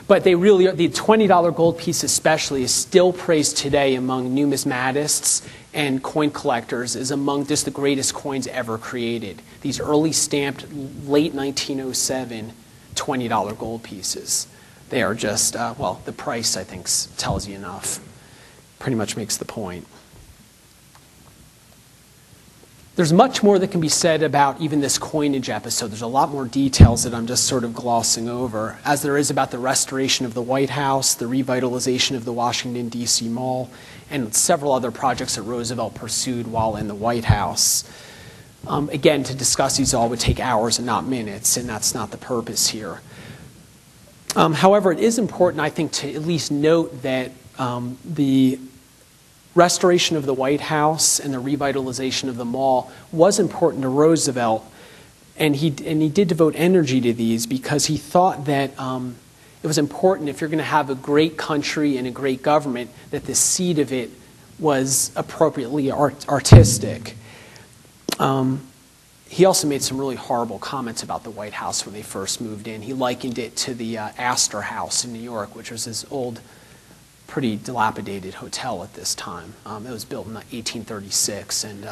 But they really are, the $20 gold piece especially is still praised today among numismatists and coin collectors as among just the greatest coins ever created. These early stamped, late 1907 $20 gold pieces. They are just, well, the price, I think, tells you enough. Pretty much makes the point. There's much more that can be said about even this coinage episode. There's a lot more details that I'm just sort of glossing over, as there is about the restoration of the White House, the revitalization of the Washington, D.C. Mall, and several other projects that Roosevelt pursued while in the White House. Again, to discuss these all would take hours and not minutes, and that's not the purpose here. However, it is important, I think, to at least note that the restoration of the White House and the revitalization of the mall was important to Roosevelt, and he did devote energy to these because he thought that it was important, if you're going to have a great country and a great government, that the seed of it was appropriately artistic. He also made some really horrible comments about the White House when they first moved in. He likened it to the Astor House in New York, which was this old, pretty dilapidated hotel at this time. It was built in 1836, and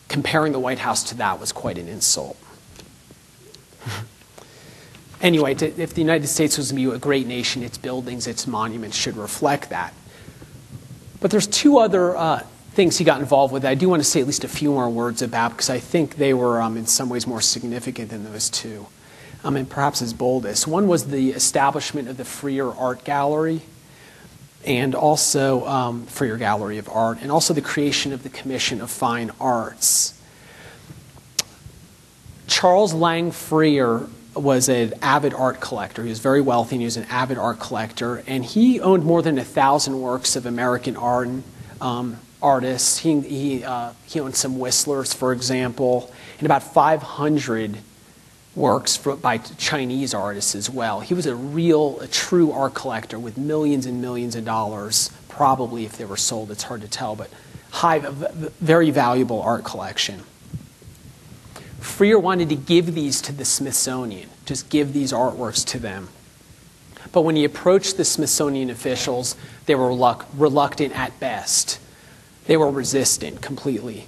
comparing the White House to that was quite an insult. Anyway, if the United States was to be a great nation, its buildings, its monuments should reflect that. But there's two other things he got involved with that I do want to say at least a few more words about, because I think they were in some ways more significant than those two. And perhaps his boldest. One was the establishment of the Freer Art Gallery, and also Freer Gallery of Art, and also the creation of the Commission of Fine Arts. Charles Lang Freer was an avid art collector. He was very wealthy, and he was an avid art collector, and he owned more than 1,000 works of American art, artists. He owned some Whistlers, for example, and about 500 works by Chinese artists as well. He was a true art collector with millions and millions of dollars, probably if they were sold, it's hard to tell, but very valuable art collection. Freer wanted to give these to the Smithsonian, just give these artworks to them. But when he approached the Smithsonian officials, they were reluctant at best. They were resistant completely.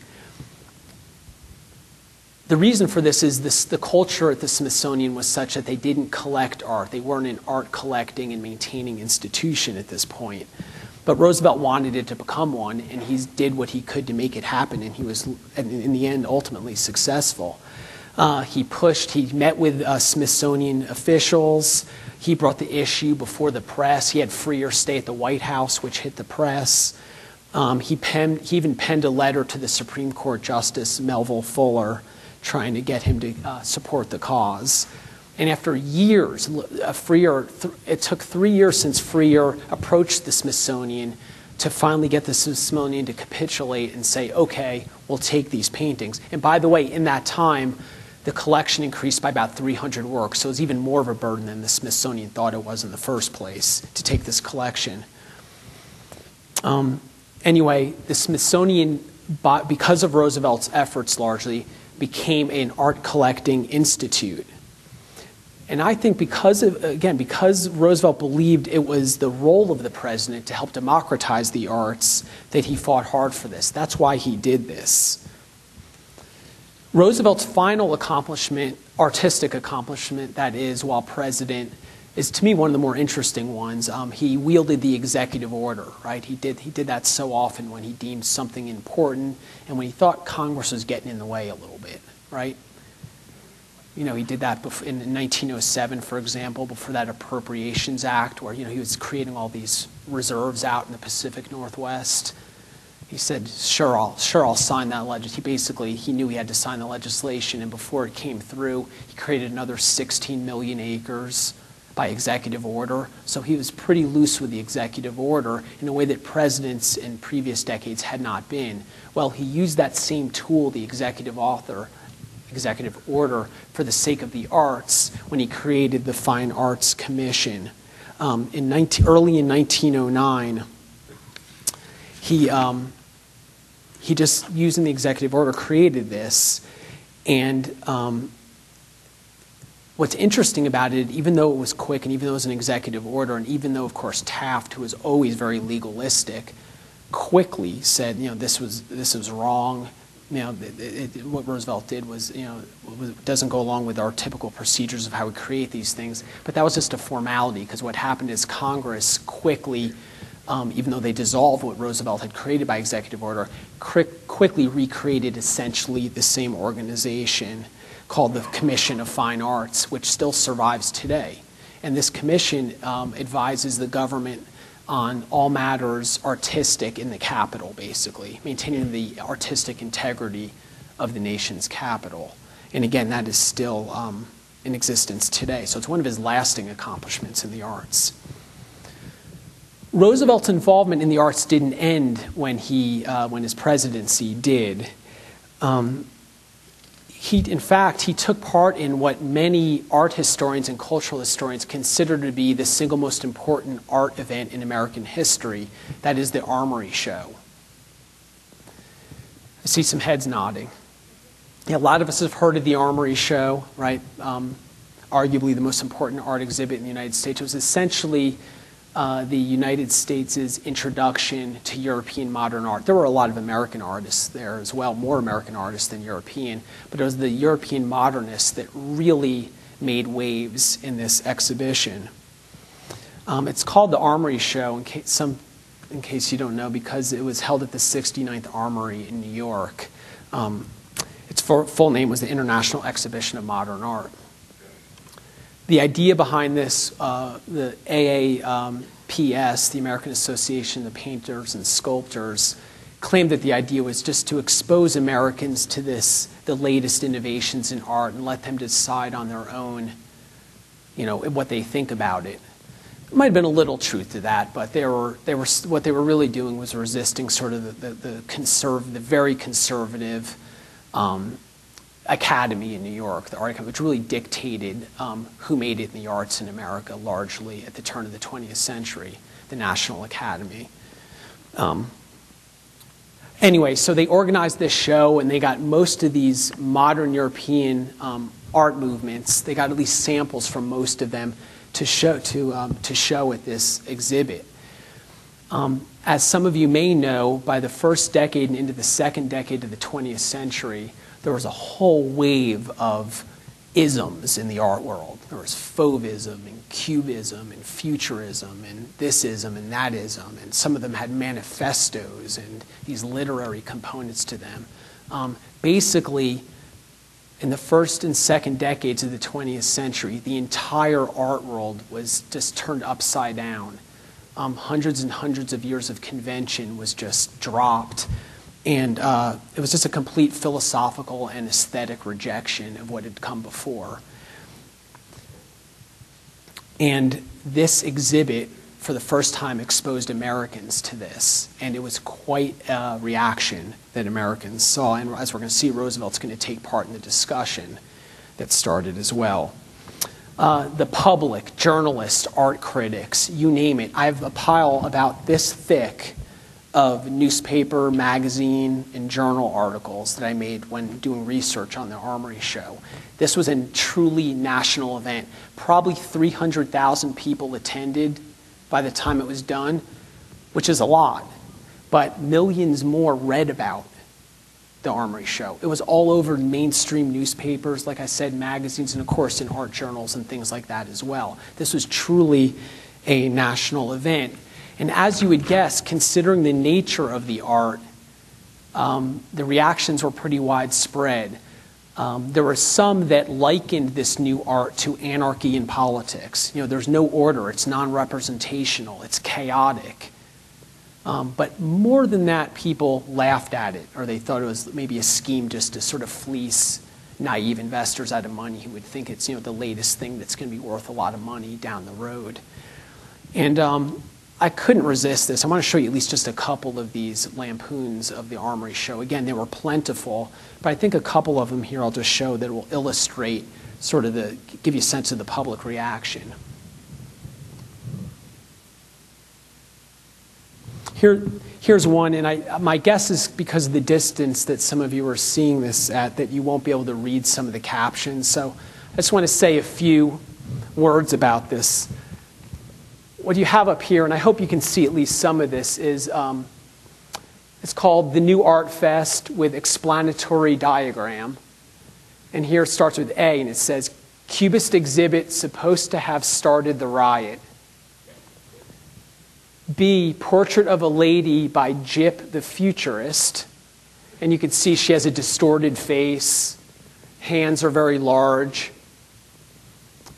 The reason for this is the culture at the Smithsonian was such that they didn't collect art. They weren't an art collecting and maintaining institution at this point. But Roosevelt wanted it to become one, and he did what he could to make it happen, and he was, in the end, ultimately successful. He met with Smithsonian officials. He brought the issue before the press. He had Freer stay at the White House, which hit the press. He even penned a letter to the Supreme Court Justice Melville Fuller, trying to get him to support the cause. And after years, it took 3 years since Freer approached the Smithsonian to finally get the Smithsonian to capitulate and say, okay, we'll take these paintings. And by the way, in that time, the collection increased by about 300 works, so it was even more of a burden than the Smithsonian thought it was in the first place to take this collection. Anyway, the Smithsonian, because of Roosevelt's efforts largely, became an art collecting institute. And I think because Roosevelt believed it was the role of the president to help democratize the arts, that he fought hard for this. That's why he did this. Roosevelt's final accomplishment, artistic accomplishment, that is, while president, is to me one of the more interesting ones. He wielded the executive order, right? He did that so often when he deemed something important and when he thought Congress was getting in the way a little bit, right? You know, he did that in 1907, for example, before that Appropriations Act, where, you know, he was creating all these reserves out in the Pacific Northwest. He said, sure, I'll sign that legislation. He knew he had to sign the legislation, and before it came through, he created another 16 million acres by executive order. So he was pretty loose with the executive order in a way that presidents in previous decades had not been. Well, he used that same tool, the executive order, for the sake of the arts when he created the Fine Arts Commission. Early in 1909, he just, using the executive order, created this. And what's interesting about it, even though it was quick and even though it was an executive order, and even though, of course, Taft, who was always very legalistic, quickly said, you know, this was wrong. You know, what Roosevelt did was, you know, doesn't go along with our typical procedures of how we create these things. But that was just a formality, because what happened is Congress quickly, even though they dissolved what Roosevelt had created by executive order, quickly recreated essentially the same organization called the Commission of Fine Arts, which still survives today. And this commission advises the government on all matters artistic in the capital, basically, maintaining the artistic integrity of the nation's capital. And again, that is still in existence today. So it's one of his lasting accomplishments in the arts. Roosevelt's involvement in the arts didn't end when his presidency did. In fact, he took part in what many art historians and cultural historians consider to be the single most important art event in American history. That is the Armory show. I see some heads nodding. Yeah, a lot of us have heard of the Armory show, right? Arguably the most important art exhibit in the United States. It was essentially the United States' introduction to European modern art. There were a lot of American artists there as well, more American artists than European, but it was the European modernists that really made waves in this exhibition. It's called the Armory Show, in case you don't know, because it was held at the 69th Armory in New York. Its full name was the International Exhibition of Modern Art. The idea behind this, the AAPS, the American Association of Painters and Sculptors, claimed that the idea was just to expose Americans to the latest innovations in art and let them decide on their own, you know, what they think about it. There might have been a little truth to that, but what they were really doing was resisting sort of the very conservative Academy in New York, the Art Academy, which really dictated who made it in the arts in America largely at the turn of the 20th century, the National Academy. Anyway, so they organized this show and they got most of these modern European art movements. They got at least samples from most of them to show at this exhibit. As some of you may know, by the first decade and into the second decade of the 20th century, there was a whole wave of isms in the art world. There was Fauvism and Cubism and Futurism and thisism and thatism, and some of them had manifestos and these literary components to them. Basically, in the first and second decades of the 20th century, the entire art world was just turned upside down. Hundreds and hundreds of years of convention was just dropped. And it was just a complete philosophical and aesthetic rejection of what had come before. And this exhibit, for the first time, exposed Americans to this. And it was quite a reaction that Americans saw. And as we're going to see, Roosevelt's going to take part in the discussion that started as well. The public, journalists, art critics, you name it. I have a pile about this thick of newspaper, magazine, and journal articles that I made when doing research on the Armory show. This was a truly national event. Probably 300,000 people attended by the time it was done, which is a lot. But millions more read about the Armory show. It was all over mainstream newspapers, like I said, magazines, and of course in art journals and things like that as well. This was truly a national event. And as you would guess, considering the nature of the art, the reactions were pretty widespread. There were some that likened this new art to anarchy in politics. You know, there's no order, it's non-representational, it's chaotic. But more than that, people laughed at it, or they thought it was maybe a scheme just to sort of fleece naive investors out of money who would think it's, you know, the latest thing that's going to be worth a lot of money down the road. And I couldn't resist this. I want to show you at least just a couple of these lampoons of the Armory show. Again, they were plentiful, but I think a couple of them here I'll just show that will illustrate sort of give you a sense of the public reaction. Here's one, and my guess is because of the distance that some of you are seeing this at, that you won't be able to read some of the captions. So I just want to say a few words about this. What you have up here, and I hope you can see at least some of this, is it's called the New Art Fest with explanatory diagram. And here it starts with A, and it says, Cubist exhibit supposed to have started the riot. B, portrait of a lady by Jip the Futurist. And you can see she has a distorted face. Hands are very large.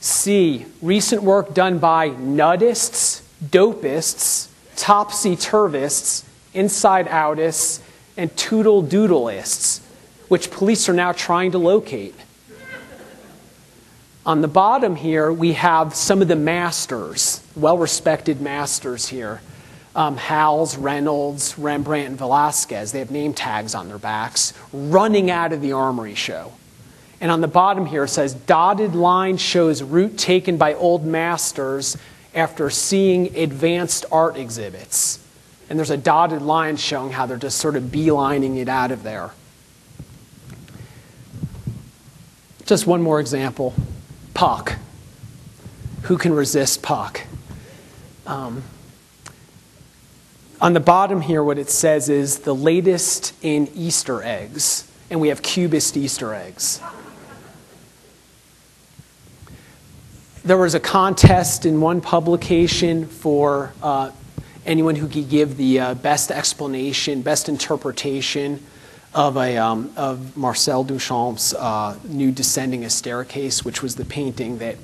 C, recent work done by nudists, dopists, topsy-turvists, inside-outists, and toodle-doodleists, which police are now trying to locate. On the bottom here, we have some of the masters, well-respected masters here. Hals, Reynolds, Rembrandt, and Velasquez. They have name tags on their backs, running out of the Armory show. And on the bottom here it says, dotted line shows route taken by old masters after seeing advanced art exhibits. And there's a dotted line showing how they're just sort of beelining it out of there. Just one more example. Puck. Who can resist Puck? On the bottom here, what it says is the latest in Easter eggs. And we have Cubist Easter eggs. There was a contest in one publication for anyone who could give the best explanation, best interpretation of Marcel Duchamp's Nude Descending a Staircase, which was the painting that,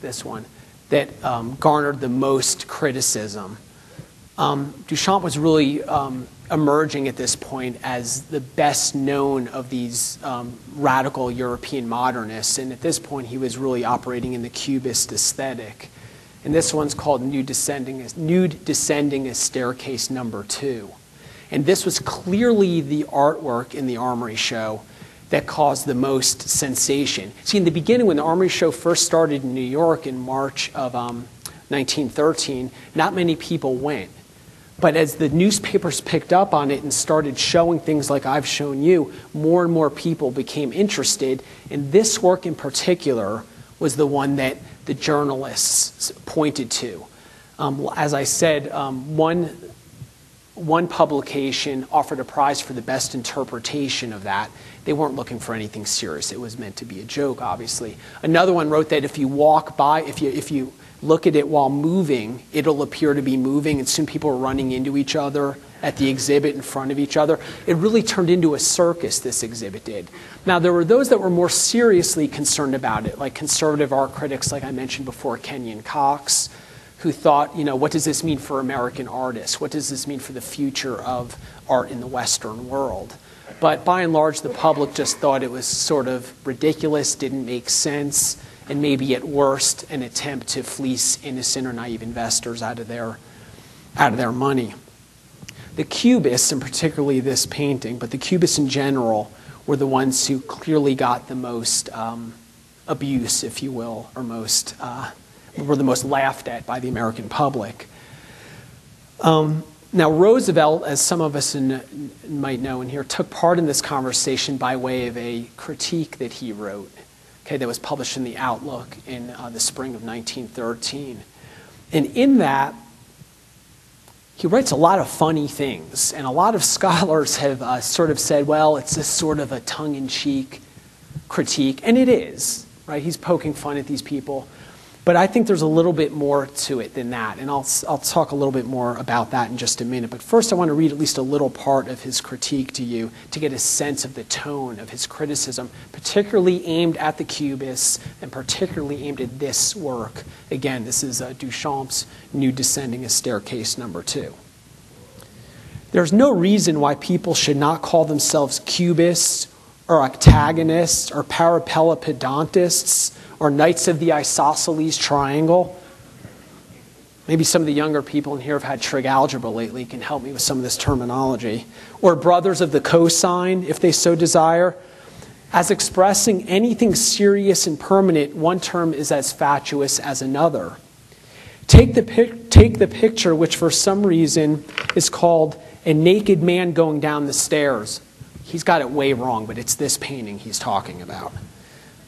this one, that garnered the most criticism. Duchamp was really emerging at this point as the best known of these radical European modernists, and at this point he was really operating in the Cubist aesthetic. And this one's called Nude Descending a Staircase No. 2. And this was clearly the artwork in the Armory show that caused the most sensation. See, in the beginning, when the Armory show first started in New York in March of 1913, not many people went. But as the newspapers picked up on it and started showing things like I've shown you, more and more people became interested. And this work in particular was the one that the journalists pointed to. As I said, one publication offered a prize for the best interpretation of that. They weren't looking for anything serious. It was meant to be a joke, obviously. Another one wrote that if you walk by, if you look at it while moving, it'll appear to be moving, and soon people are running into each other at the exhibit in front of each other. It really turned into a circus, this exhibit did. Now, there were those that were more seriously concerned about it, like conservative art critics, like I mentioned before, Kenyon Cox, who thought, you know, what does this mean for American artists? What does this mean for the future of art in the Western world? But by and large, the public just thought it was sort of ridiculous, didn't make sense, and maybe at worst, an attempt to fleece innocent or naive investors out of their money. The Cubists, and particularly this painting, but the Cubists in general, were the ones who clearly got the most abuse, if you will, or were the most laughed at by the American public. Now, Roosevelt, as some of us might know in here, took part in this conversation by way of a critique that he wrote, okay, that was published in the Outlook in the spring of 1913. And in that, he writes a lot of funny things, and a lot of scholars have sort of said, well, it's this sort of a tongue-in-cheek critique, and it is, right? He's poking fun at these people. But I think there's a little bit more to it than that, and I'll talk a little bit more about that in just a minute. But first I want to read at least a little part of his critique to you to get a sense of the tone of his criticism, particularly aimed at the Cubists and particularly aimed at this work. Again, this is Duchamp's New Descending a Staircase #2. There's no reason why people should not call themselves Cubists or octagonists or parapelopodontists or Knights of the Isosceles Triangle. Maybe some of the younger people in here have had trig algebra lately, can help me with some of this terminology. Or brothers of the cosine, if they so desire. As expressing anything serious and permanent, one term is as fatuous as another. Take the picture, which for some reason is called A Naked Man Going Down the Stairs. He's got it way wrong, but it's this painting he's talking about.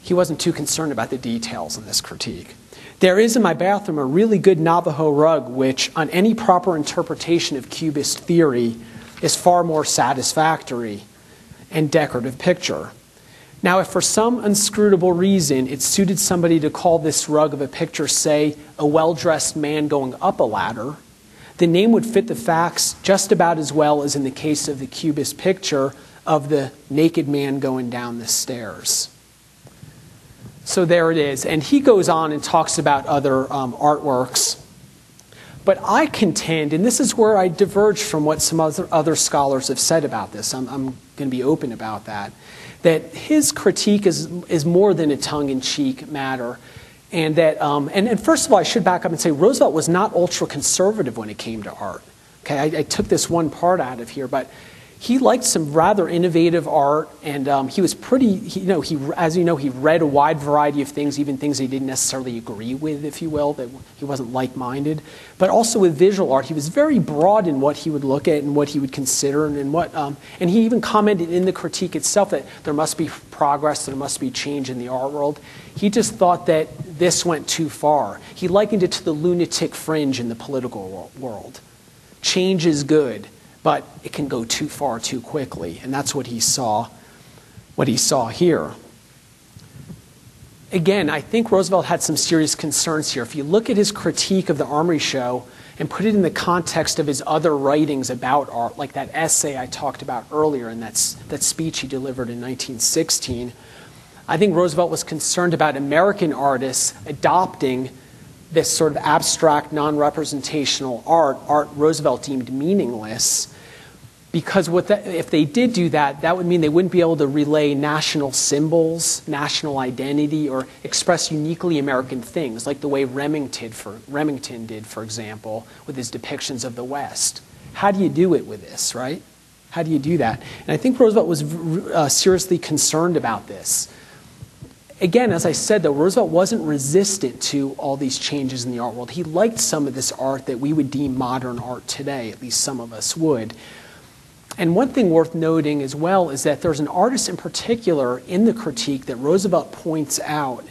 He wasn't too concerned about the details in this critique. There is in my bathroom a really good Navajo rug which, on any proper interpretation of Cubist theory, is far more satisfactory and decorative picture. Now, if for some inscrutable reason it suited somebody to call this rug of a picture, say, a well-dressed man going up a ladder, the name would fit the facts just about as well as in the case of the Cubist picture of the naked man going down the stairs. So there it is. And he goes on and talks about other artworks. But I contend, and this is where I diverge from what some other scholars have said about this, I'm going to be open about that his critique is more than a tongue-in-cheek matter. And that, and first of all, I should back up and say Roosevelt was not ultra-conservative when it came to art. Okay, I took this one part out of here, but he liked some rather innovative art, and he was pretty, as you know, he read a wide variety of things, even things he didn't necessarily agree with, if you will, that he wasn't like-minded. But also with visual art, he was very broad in what he would look at and what he would consider, and he even commented in the critique itself that there must be progress, there must be change in the art world. He just thought that this went too far. He likened it to the lunatic fringe in the political world. Change is good, but it can go too far too quickly, and that's what he saw here. Again, I think Roosevelt had some serious concerns here. If you look at his critique of the Armory show and put it in the context of his other writings about art, like that essay I talked about earlier and that speech he delivered in 1916, I think Roosevelt was concerned about American artists adopting this sort of abstract, non-representational art Roosevelt deemed meaningless, because if they did do that, that would mean they wouldn't be able to relay national symbols, national identity, or express uniquely American things, like the way Remington did, for example, with his depictions of the West. How do you do it with this, right? How do you do that? And I think Roosevelt was seriously concerned about this. Again, as I said, though, Roosevelt wasn't resistant to all these changes in the art world. He liked some of this art that we would deem modern art today, at least some of us would. And one thing worth noting as well is that there's an artist in particular in the critique that Roosevelt points out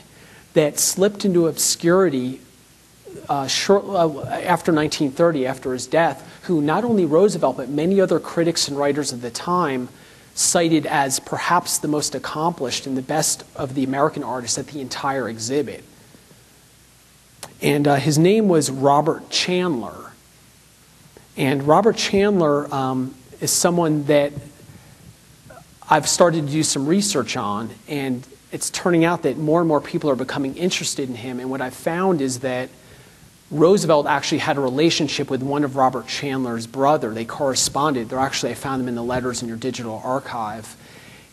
that slipped into obscurity shortly after 1930, after his death, who not only Roosevelt but many other critics and writers of the time cited as perhaps the most accomplished and the best of the American artists at the entire exhibit. And his name was Robert Chandler. And Robert Chandler is someone that I've started to do some research on, and it's turning out that more and more people are becoming interested in him. And what I've found is that Roosevelt actually had a relationship with one of Robert Chandler's brother. They corresponded. I found them in the letters in your digital archive.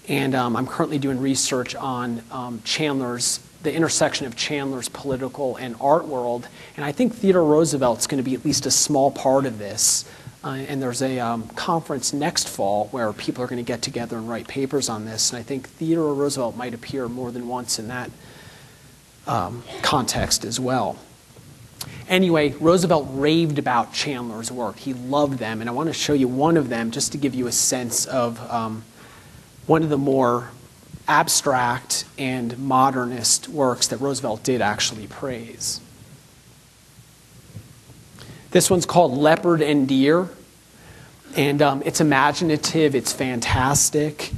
And I'm currently doing research on the intersection of Chandler's political and art world. And I think Theodore Roosevelt's going to be at least a small part of this. And there's a conference next fall where people are going to get together and write papers on this. And I think Theodore Roosevelt might appear more than once in that context as well. Anyway, Roosevelt raved about Chandler's work. He loved them, and I want to show you one of them just to give you a sense of one of the more abstract and modernist works that Roosevelt did actually praise. This one's called Leopard and Deer, and it's imaginative, it's fantastic.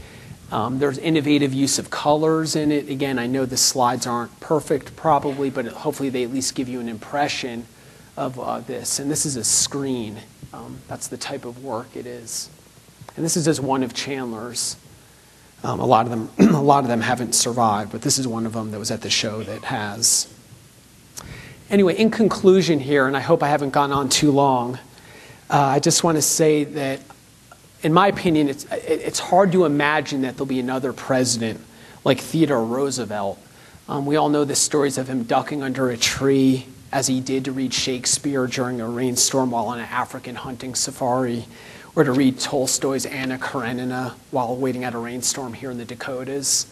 There's innovative use of colors in it. Again, I know the slides aren't perfect probably, but hopefully they at least give you an impression of this. And this is a screen. That's the type of work it is. And this is just one of Chandler's. A lot of them haven't survived, but this is one of them that was at the show that has. Anyway, in conclusion here, and I hope I haven't gone on too long, I just want to say that, in my opinion, it's hard to imagine that there'll be another president like Theodore Roosevelt. We all know the stories of him ducking under a tree, as he did to read Shakespeare during a rainstorm while on an African hunting safari, or to read Tolstoy's Anna Karenina while waiting at a rainstorm here in the Dakotas.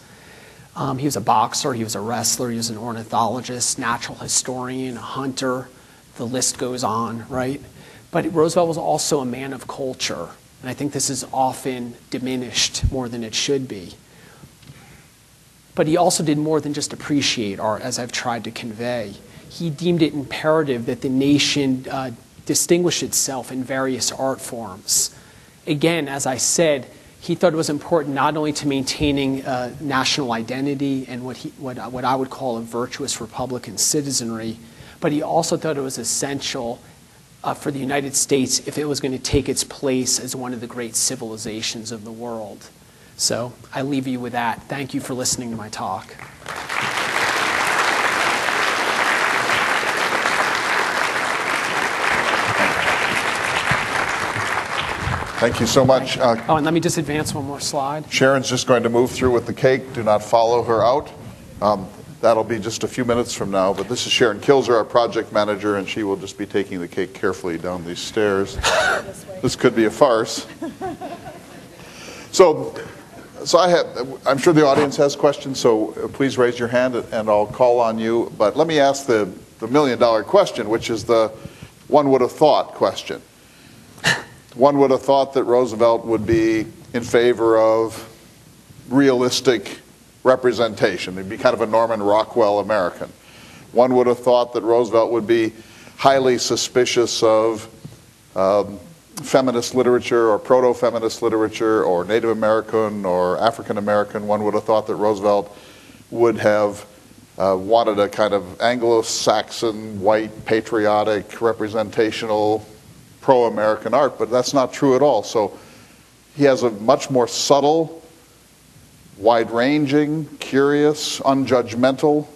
He was a boxer, he was a wrestler, he was an ornithologist, natural historian, a hunter. The list goes on, right? But Roosevelt was also a man of culture. And I think this is often diminished more than it should be. But he also did more than just appreciate art, as I've tried to convey. He deemed it imperative that the nation distinguish itself in various art forms. Again, as I said, he thought it was important not only to maintaining national identity and what I would call a virtuous Republican citizenry, but he also thought it was essential for the United States if it was going to take its place as one of the great civilizations of the world. So I leave you with that. Thank you for listening to my talk. Thank you so much. And let me just advance one more slide. Sharon's just going to move through with the cake. Do not follow her out. That'll be just a few minutes from now. But this is Sharon Kilzer, our project manager, and she will just be taking the cake carefully down these stairs. This could be a farce. So I'm sure the audience has questions, so please raise your hand and I'll call on you. But let me ask the million-dollar question, which is the one would have thought question. One would have thought that Roosevelt would be in favor of realistic representation. He'd be kind of a Norman Rockwell American. One would have thought that Roosevelt would be highly suspicious of feminist literature or proto-feminist literature or Native American or African American. One would have thought that Roosevelt would have wanted a kind of Anglo-Saxon, white, patriotic, representational, pro-American art, but that's not true at all. So he has a much more subtle, wide-ranging, curious, unjudgmental. I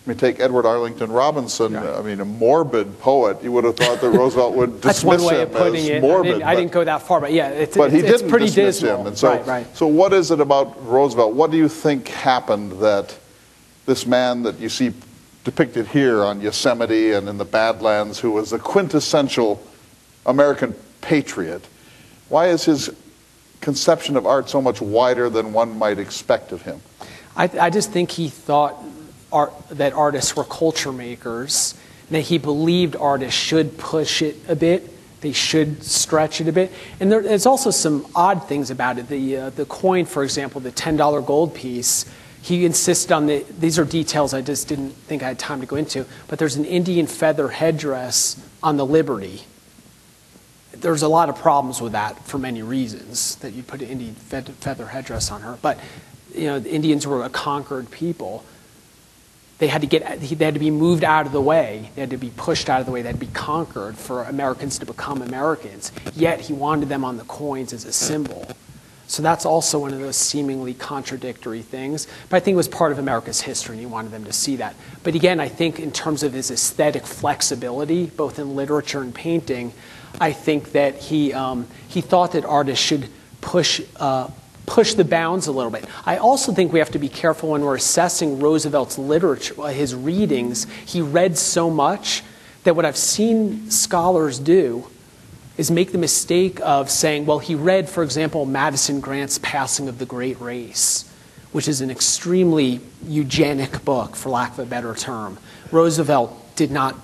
mean, take Edward Arlington Robinson. Right. I mean, a morbid poet. You would have thought that Roosevelt would dismiss him as morbid. I didn't go that far, but yeah, he didn't pretty dismiss dismal. him. And so, right. So what is it about Roosevelt? What do you think happened that this man that you see depicted here on Yosemite and in the Badlands, who was a quintessential American patriot, why is his conception of art so much wider than one might expect of him? I just think he thought that artists were culture makers, and that he believed artists should push it a bit, they should stretch it a bit. And there's also some odd things about it. The coin, for example, the $10 gold piece, he insisted on these are details I just didn't think I had time to go into, but there's an Indian feather headdress on the Liberty. There's a lot of problems with that for many reasons, that you put an Indian feather headdress on her. But you know, the Indians were a conquered people. They had to be moved out of the way. They had to be pushed out of the way. They had to be conquered for Americans to become Americans. Yet he wanted them on the coins as a symbol. So that's also one of those seemingly contradictory things. But I think it was part of America's history, and he wanted them to see that. But again, I think in terms of his aesthetic flexibility, both in literature and painting, I think that he thought that artists should push the bounds a little bit. I also think we have to be careful when we're assessing Roosevelt's literature, his readings. He read so much that what I've seen scholars do is make the mistake of saying, well, he read, for example, Madison Grant's Passing of the Great Race, which is an extremely eugenic book, for lack of a better term. Roosevelt did not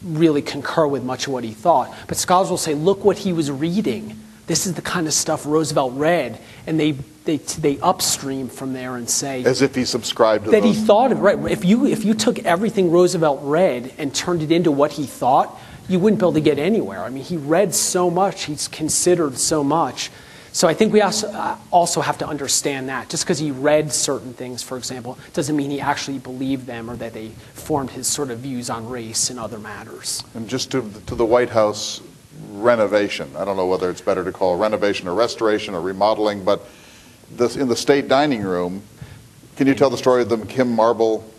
really concur with much of what he thought. But scholars will say, look what he was reading. This is the kind of stuff Roosevelt read, and they upstream from there and say, as if he subscribed to that those. he thought of it. Right. If you took everything Roosevelt read and turned it into what he thought, you wouldn't be able to get anywhere. I mean, he read so much, he's considered so much. So I think we also have to understand that. Just because he read certain things, for example, doesn't mean he actually believed them or that they formed his sort of views on race and other matters. And just to the White House renovation, I don't know whether it's better to call renovation or restoration or remodeling, but in the state dining room, can you tell the story of the McKim marble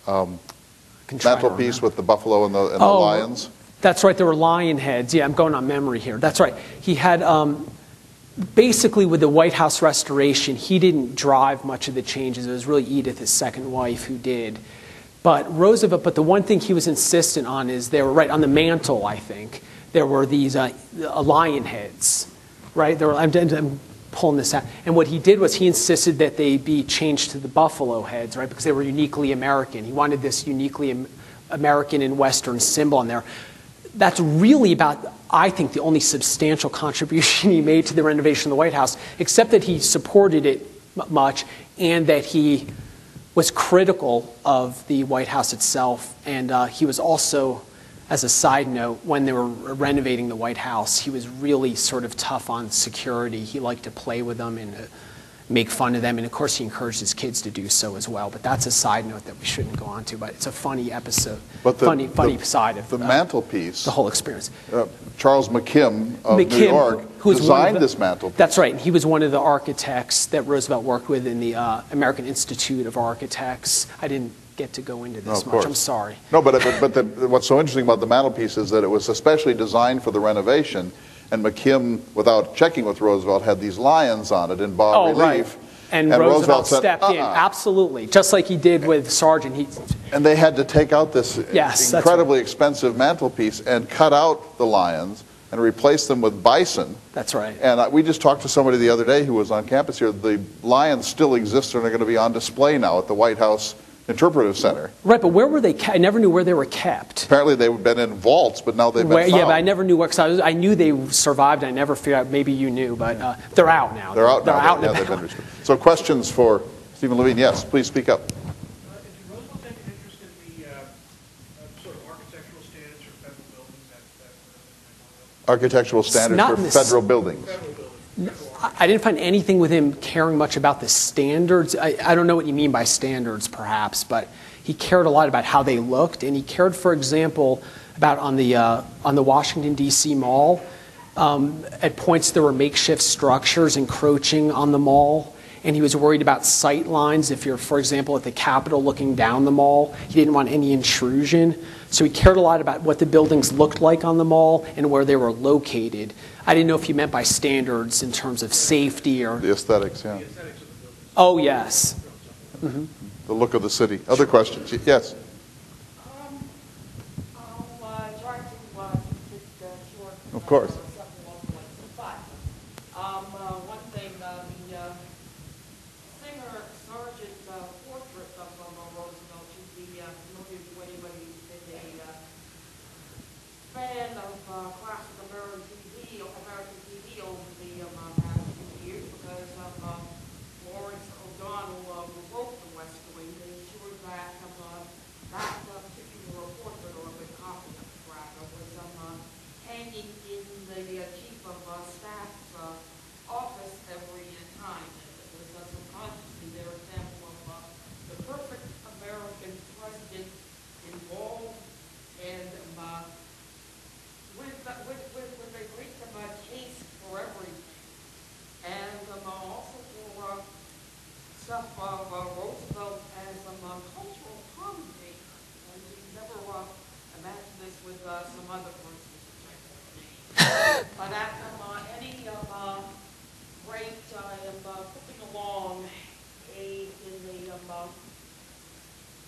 mantelpiece with the buffalo and the lions? That's right, there were lion heads. Yeah, I'm going on memory here. That's right. He had, basically with the White House restoration, he didn't drive much of the changes. It was really Edith, his second wife, who did. But the one thing he was insistent on is they were right on the mantle, I think. There were these lion heads, right? I'm pulling this out. And what he did was he insisted that they be changed to the buffalo heads, right? Because they were uniquely American. He wanted this uniquely American and Western symbol on there. That's really about, I think, the only substantial contribution he made to the renovation of the White House, except that he supported it much and that he was critical of the White House itself. And he was also, as a side note, when they were renovating the White House, he was really sort of tough on security. He liked to play with them and make fun of them. And of course, he encouraged his kids to do so as well. But that's a side note that we shouldn't go on to. But it's a funny episode, funny side of the mantelpiece, the whole experience. Charles McKim of New York designed this mantelpiece. That's right. He was one of the architects that Roosevelt worked with in the American Institute of Architects. I didn't get to go into this much. I'm sorry. No, but what's so interesting about the mantelpiece is that it was especially designed for the renovation. And McKim, without checking with Roosevelt, had these lions on it in bas relief. Right. And Roosevelt stepped in, absolutely, just like he did with Sargent. And they had to take out this incredibly expensive mantelpiece and cut out the lions and replace them with bison. That's right. And we just talked to somebody the other day who was on campus here. The lions still exist and are going to be on display now at the White House Interpretive Center. Right, but where were they kept? I never knew where they were kept. Apparently they've been in vaults, but now they've been found. Yeah, but I never knew where, because I knew they survived. I never figured out, maybe you knew, but they're out now. They're out now. They've been restored. So questions for Stephen Levine? Yes, please speak up. Did Roosevelt take an interest in the sort of architectural standards for federal buildings? Architectural standards for federal buildings. I didn't find anything with him caring much about the standards. I don't know what you mean by standards, perhaps, but he cared a lot about how they looked, and he cared, for example, about on the Washington, D.C. Mall. At points, there were makeshift structures encroaching on the mall, and he was worried about sight lines. If you're, for example, at the Capitol looking down the mall, he didn't want any intrusion. So he cared a lot about what the buildings looked like on the mall and where they were located. I didn't know if you meant by standards in terms of safety or... The aesthetics, yeah. Oh, yes. Mm-hmm. The look of the city. Other questions? Yes? I'll try to keep it short. Of course. One thing, the singer Sargent portrait of Roosevelt should be familiar to anybody who's been a fan of classic American TV over the past few years, because Lawrence O'Donnell, who wrote The West Wing, ensured that that particular portrait, or a good copy of it rather, was hanging in the chief of staff's office every time. It was subconsciously their example of the perfect American president involved and with a great taste for everything. And also for stuff of Roosevelt as a cultural commentator. And you never imagine this with some other persons, which I won't name. But at any rate, I am flipping along in the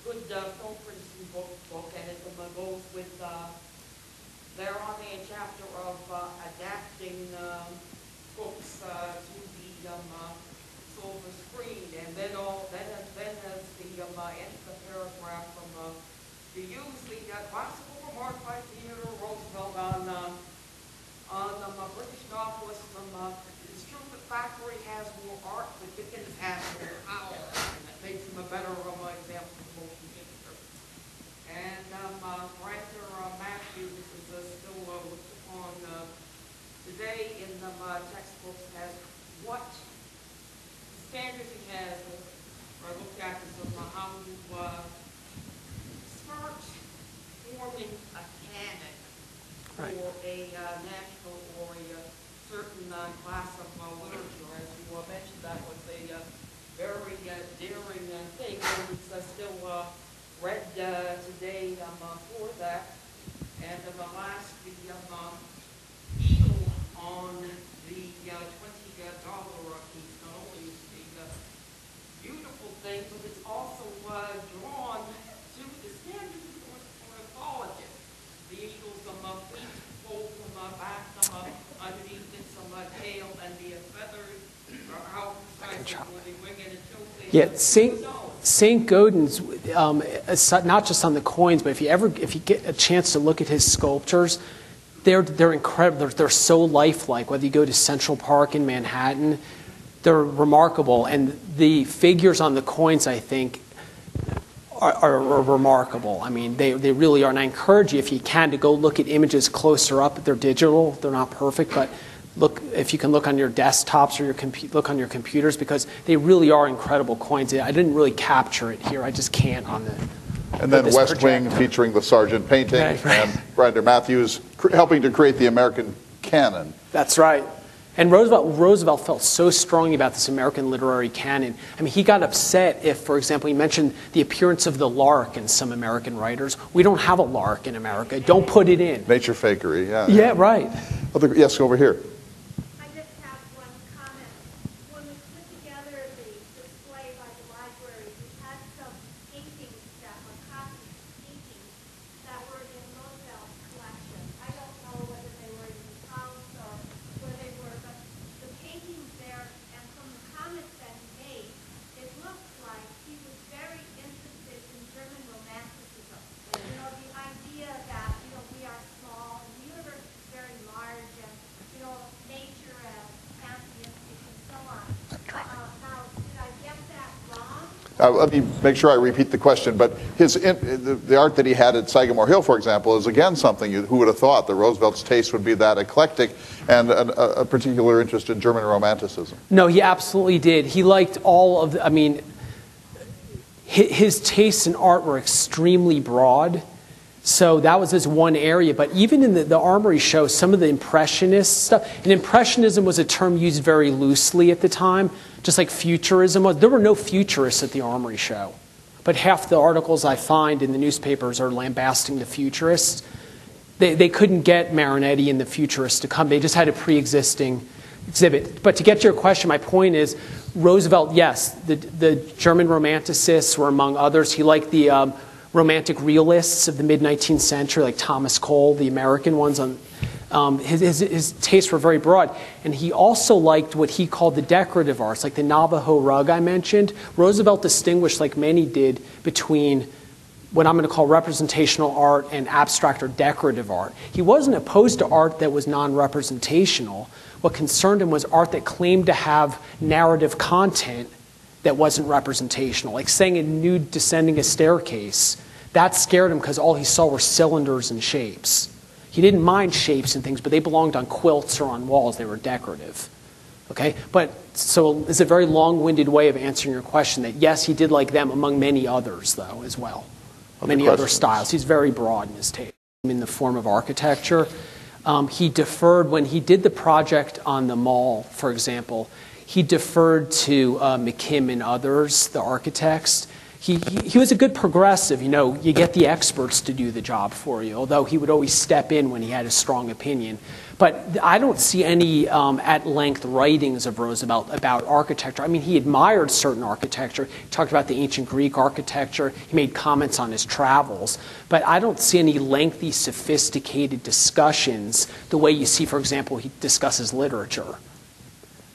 good film criticism book, and it goes with they're on a chapter of adapting books to the silver screen, and then as the end of the paragraph from you use the classical remark by standards he has, or look at is how you start forming a canon Right. for a national or a certain class of literature. As you mentioned, that was a very daring thing, and it's still read today for that. And the last, the eagle on the $20 piece, not only is the beautiful thing, but it's also drawn to the standards of ornithologists. The eagle's feet fold from back, underneath it, some tail, and the feathers are out where they wing it until they Yeah, St. Gaudens, not just on the coins, but if you get a chance to look at his sculptures, they're incredible. They're so lifelike. Whether you go to Central Park in Manhattan, they're remarkable. And the figures on the coins, I think, are remarkable. I mean, they really are. And I encourage you, if you can, to go look at images closer up. They're digital. They're not perfect, but look, if you can look on your desktops or look on your computers, because they really are incredible coins. I didn't really capture it here. I just can't on the. And then West Wing featuring the Sargent painting, right. and Brander Matthews helping to create the American canon. That's right. And Roosevelt felt so strongly about this American literary canon. I mean, he got upset if, for example, he mentioned the appearance of the lark in some American writers. We don't have a lark in America. Don't put it in. Nature fakery, yeah. Yeah, right. Yes, over here. I just have one comment. When we put together the display by the library, we had some paintings that were copies of paintings that were in Roosevelt's collection. I don't know whether they were in his house or where they were, but the paintings there, and from the comments that he made, it looked like he was very interested in German romanticism. You know, the idea that, you know, we are small and the universe is very large, and, you know, nature as pantheistic and so on. Now, did I get that wrong? Let me make sure I repeat the question, but the art that he had at Sagamore Hill, for example, is again something who would have thought that Roosevelt's taste would be that eclectic, and a particular interest in German romanticism. No, he absolutely did. He liked all of I mean, his tastes in art were extremely broad. So that was his one area. But even in the Armory show, some of the Impressionist stuff, and Impressionism was a term used very loosely at the time, just like Futurism was. There were no futurists at the Armory show. But half the articles I find in the newspapers are lambasting the futurists. They couldn't get Marinetti and the futurists to come. They just had a pre-existing exhibit. But to get to your question, my point is, Roosevelt, yes, the German romanticists were among others. He liked the romantic realists of the mid-19th century, like Thomas Cole, the American ones. His tastes were very broad. And he also liked what he called the decorative arts, like the Navajo rug I mentioned. Roosevelt distinguished, like many did, between what I'm going to call representational art and abstract or decorative art. He wasn't opposed to art that was non-representational. What concerned him was art that claimed to have narrative content that wasn't representational, like saying a nude descending a staircase. That scared him because all he saw were cylinders and shapes. He didn't mind shapes and things, but they belonged on quilts or on walls. They were decorative. Okay? But so it's a very long-winded way of answering your question that yes, he did like them among many others, though, as well. Many other styles. He's very broad in his taste. In the form of architecture, he deferred when he did the project on the mall, for example. He deferred to McKim and others, the architects. He was a good progressive. You know, you get the experts to do the job for you, although he would always step in when he had a strong opinion. But I don't see any at-length writings of Roosevelt about architecture. I mean, he admired certain architecture. He talked about the ancient Greek architecture. He made comments on his travels. But I don't see any lengthy, sophisticated discussions the way you see, for example, he discusses literature.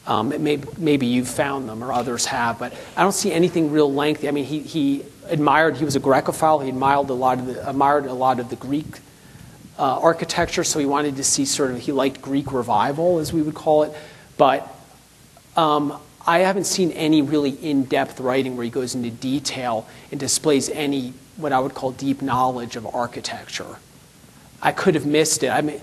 Maybe you've found them or others have, but I don't see anything real lengthy. I mean, he was a Grecophile. He admired a lot of the Greek architecture, so he wanted to see he liked Greek revival, as we would call it. But I haven't seen any really in-depth writing where he goes into detail and displays any, what I would call, deep knowledge of architecture. I could have missed it. I mean,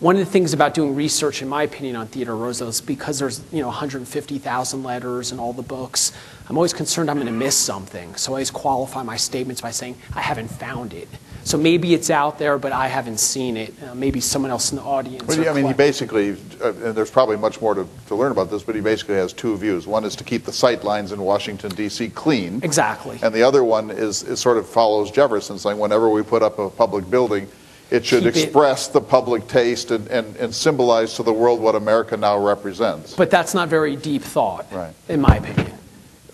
one of the things about doing research, in my opinion, on Theodore Roosevelt is because there's 150,000 letters and all the books, I'm always concerned I'm going to miss something. So I always qualify my statements by saying, I haven't found it. So maybe it's out there, but I haven't seen it. Maybe someone else in the audience. Well, I mean, he basically, and there's probably much more to learn about this, but he basically has two views. One is to keep the sight lines in Washington, D.C. clean. Exactly. And the other one is sort of follows Jefferson, saying whenever we put up a public building, it should express the public taste and symbolize to the world what America now represents. But that's not very deep thought, right, in my opinion.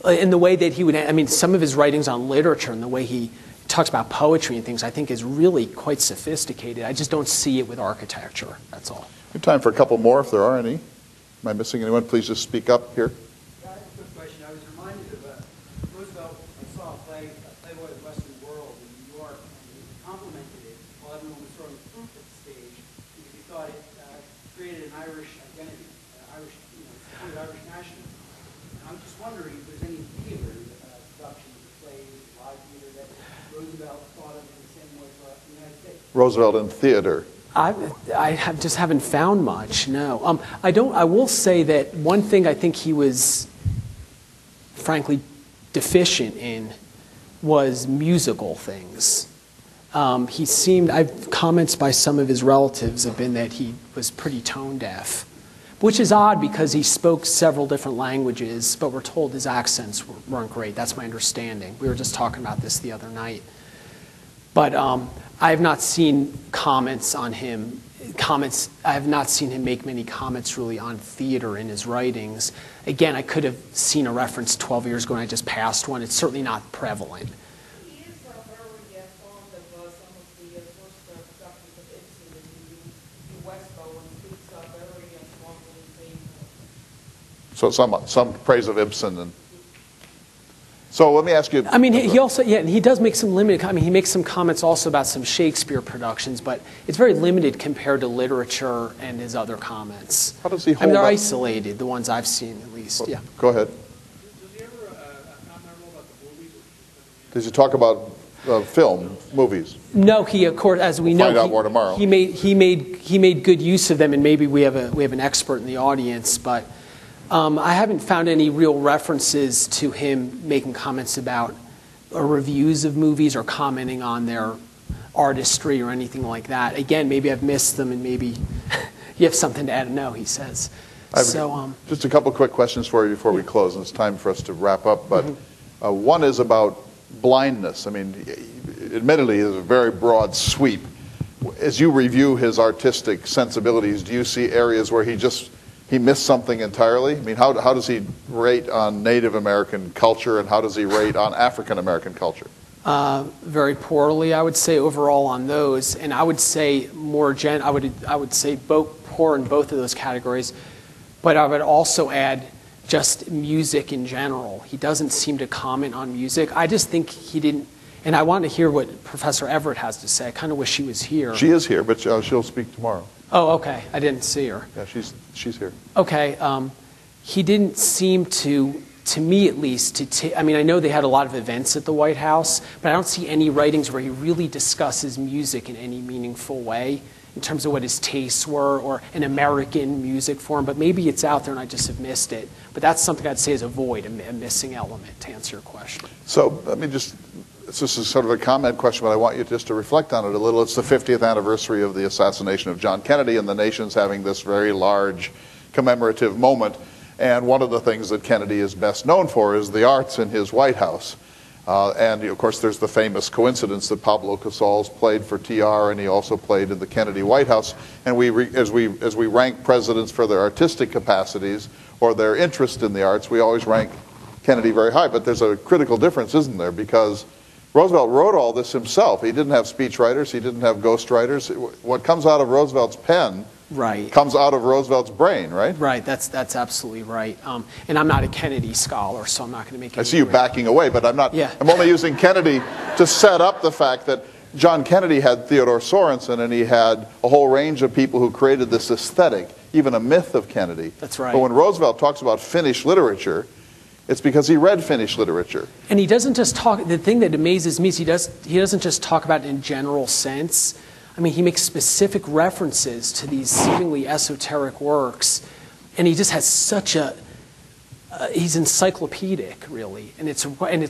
In the way that he would, I mean, some of his writings on literature and the way he talks about poetry and things, I think is really quite sophisticated. I just don't see it with architecture, that's all. We have time for a couple more if there are any. Am I missing anyone? Please just speak up here. Yeah, I have a quick question. I was reminded of Roosevelt. I saw a Playboy of the Western World in New York, and he complimented it while everyone was throwing fruit at the stage because he thought it created an Irish identity, Irish nationalism. And I'm just wondering if there's any theater production of the plays, live theater that Roosevelt thought of in the same way for the United States. Roosevelt in theater. Just haven't found much, no. I will say that one thing I think he was, frankly, deficient in was musical things. Comments by some of his relatives have been that he was pretty tone deaf, which is odd because he spoke several different languages, but we're told his accents weren't great. That's my understanding. We were just talking about this the other night. But I have not seen comments on him. I have not seen him make many comments really on theater in his writings. Again, I could have seen a reference 12 years ago and I just passed one. It's certainly not prevalent. He is very fond of some of the first productions of Ibsen in the West, though, and speaks very strongly in favor. So some praise of Ibsen. And so let me ask you. I mean, he also, he does make some limited, he makes some comments also about some Shakespeare productions, but it's very limited compared to literature and his other comments. How does he hold they're up? Isolated, the ones I've seen at least, Well, yeah. Go ahead. Does he ever comment about the movies? Does he talk about film, movies? No, he, of course, as we know, find out more tomorrow. He made good use of them, and maybe we have an expert in the audience, but I haven't found any real references to him making comments about reviews of movies or commenting on their artistry or anything like that. Again, maybe I've missed them and maybe you have something to add. No, he says. Just a couple quick questions for you before we close, and it's time for us to wrap up. But one is about blindness. I mean, admittedly, it's a very broad sweep. As you review his artistic sensibilities, do you see areas where he missed something entirely? I mean, how does he rate on Native American culture, and how does he rate on African American culture? Very poorly, I would say, overall on those. And I would say I would say poor in both of those categories. But I would also add just music in general. He doesn't seem to comment on music. I just think he didn't. And I want to hear what Professor Everett has to say. I kind of wish she was here. She is here, but she'll speak tomorrow. Oh, okay. I didn't see her. Yeah, she's here. Okay. He didn't seem to me at least, I mean, I know they had a lot of events at the White House, but I don't see any writings where he really discusses music in any meaningful way in terms of what his tastes were or an American music form. But maybe it's out there and I just have missed it. But that's something I'd say is a void, a missing element, to answer your question. So let me just, this is sort of a comment question, but I want you just to reflect on it a little. It's the 50th anniversary of the assassination of John Kennedy, and the nation's having this very large commemorative moment. And one of the things that Kennedy is best known for is the arts in his White House. And of course, there's the famous coincidence that Pablo Casals played for TR, and he also played in the Kennedy White House. And as we rank presidents for their artistic capacities or their interest in the arts, we always rank Kennedy very high. But there's a critical difference, isn't there? Because Roosevelt wrote all this himself. He didn't have speechwriters. He didn't have ghostwriters. What comes out of Roosevelt's pen comes out of Roosevelt's brain, right? Right. That's absolutely right. And I'm not a Kennedy scholar, so I'm not going to make any. I see you backing away, but I'm not. Yeah. I'm only using Kennedy to set up the fact that John Kennedy had Theodore Sorensen, and he had a whole range of people who created this aesthetic, even a myth of Kennedy. That's right. But when Roosevelt talks about Finnish literature, it's because he read Finnish literature. And he doesn't just talk, the thing that amazes me is he doesn't just talk about it in general sense. I mean, he makes specific references to these seemingly esoteric works, and he just has such a, he's encyclopedic, really. And it's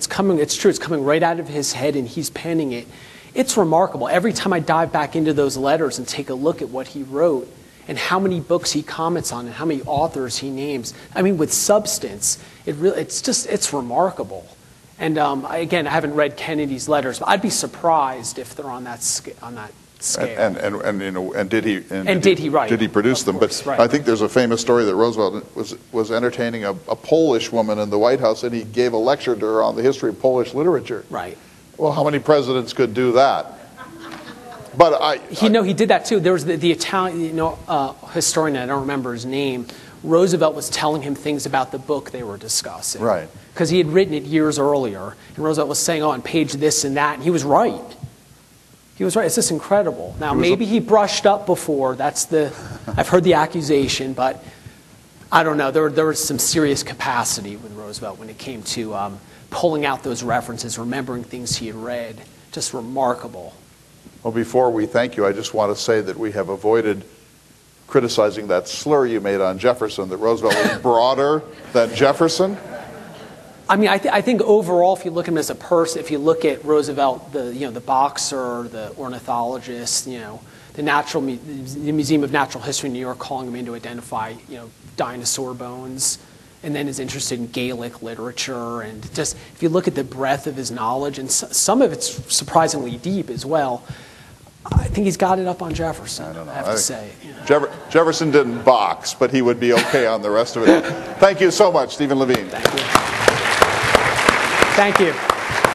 coming, it's true, it's coming right out of his head, and he's penning it. It's remarkable. Every time I dive back into those letters and take a look at what he wrote, and how many books he comments on, and how many authors he names, I mean, with substance, it's remarkable. And again, I haven't read Kennedy's letters, but I'd be surprised if they're on that scale. And you know, and did he write? Did he produce them? Course, but right. I think there's a famous story that Roosevelt was entertaining a Polish woman in the White House, and he gave a lecture to her on the history of Polish literature. Right. Well, how many presidents could do that? But he did that too. There was the Italian historian, I don't remember his name. Roosevelt was telling him things about the book they were discussing. Right. Because he had written it years earlier, and Roosevelt was saying, "Oh, on page this and that," and he was right. He was right. It's just incredible. Now, maybe he brushed up before. I've heard the accusation, but I don't know. There was some serious capacity with Roosevelt when it came to pulling out those references, remembering things he had read. Just remarkable. Well, before we thank you, I just want to say that we have avoided criticizing that slur you made on Jefferson, that Roosevelt was broader than Jefferson. I mean, I think overall, if you look at him as a person, if you look at Roosevelt, the boxer, the ornithologist, the Museum of Natural History in New York calling him in to identify, dinosaur bones, and then is interested in Gaelic literature, and just if you look at the breadth of his knowledge, and some of it's surprisingly deep as well. I think he's got it up on Jefferson. I don't know. I have to say. Jefferson didn't box, but he would be okay on the rest of it. Thank you so much, Stephen Levine. Thank you. Thank you.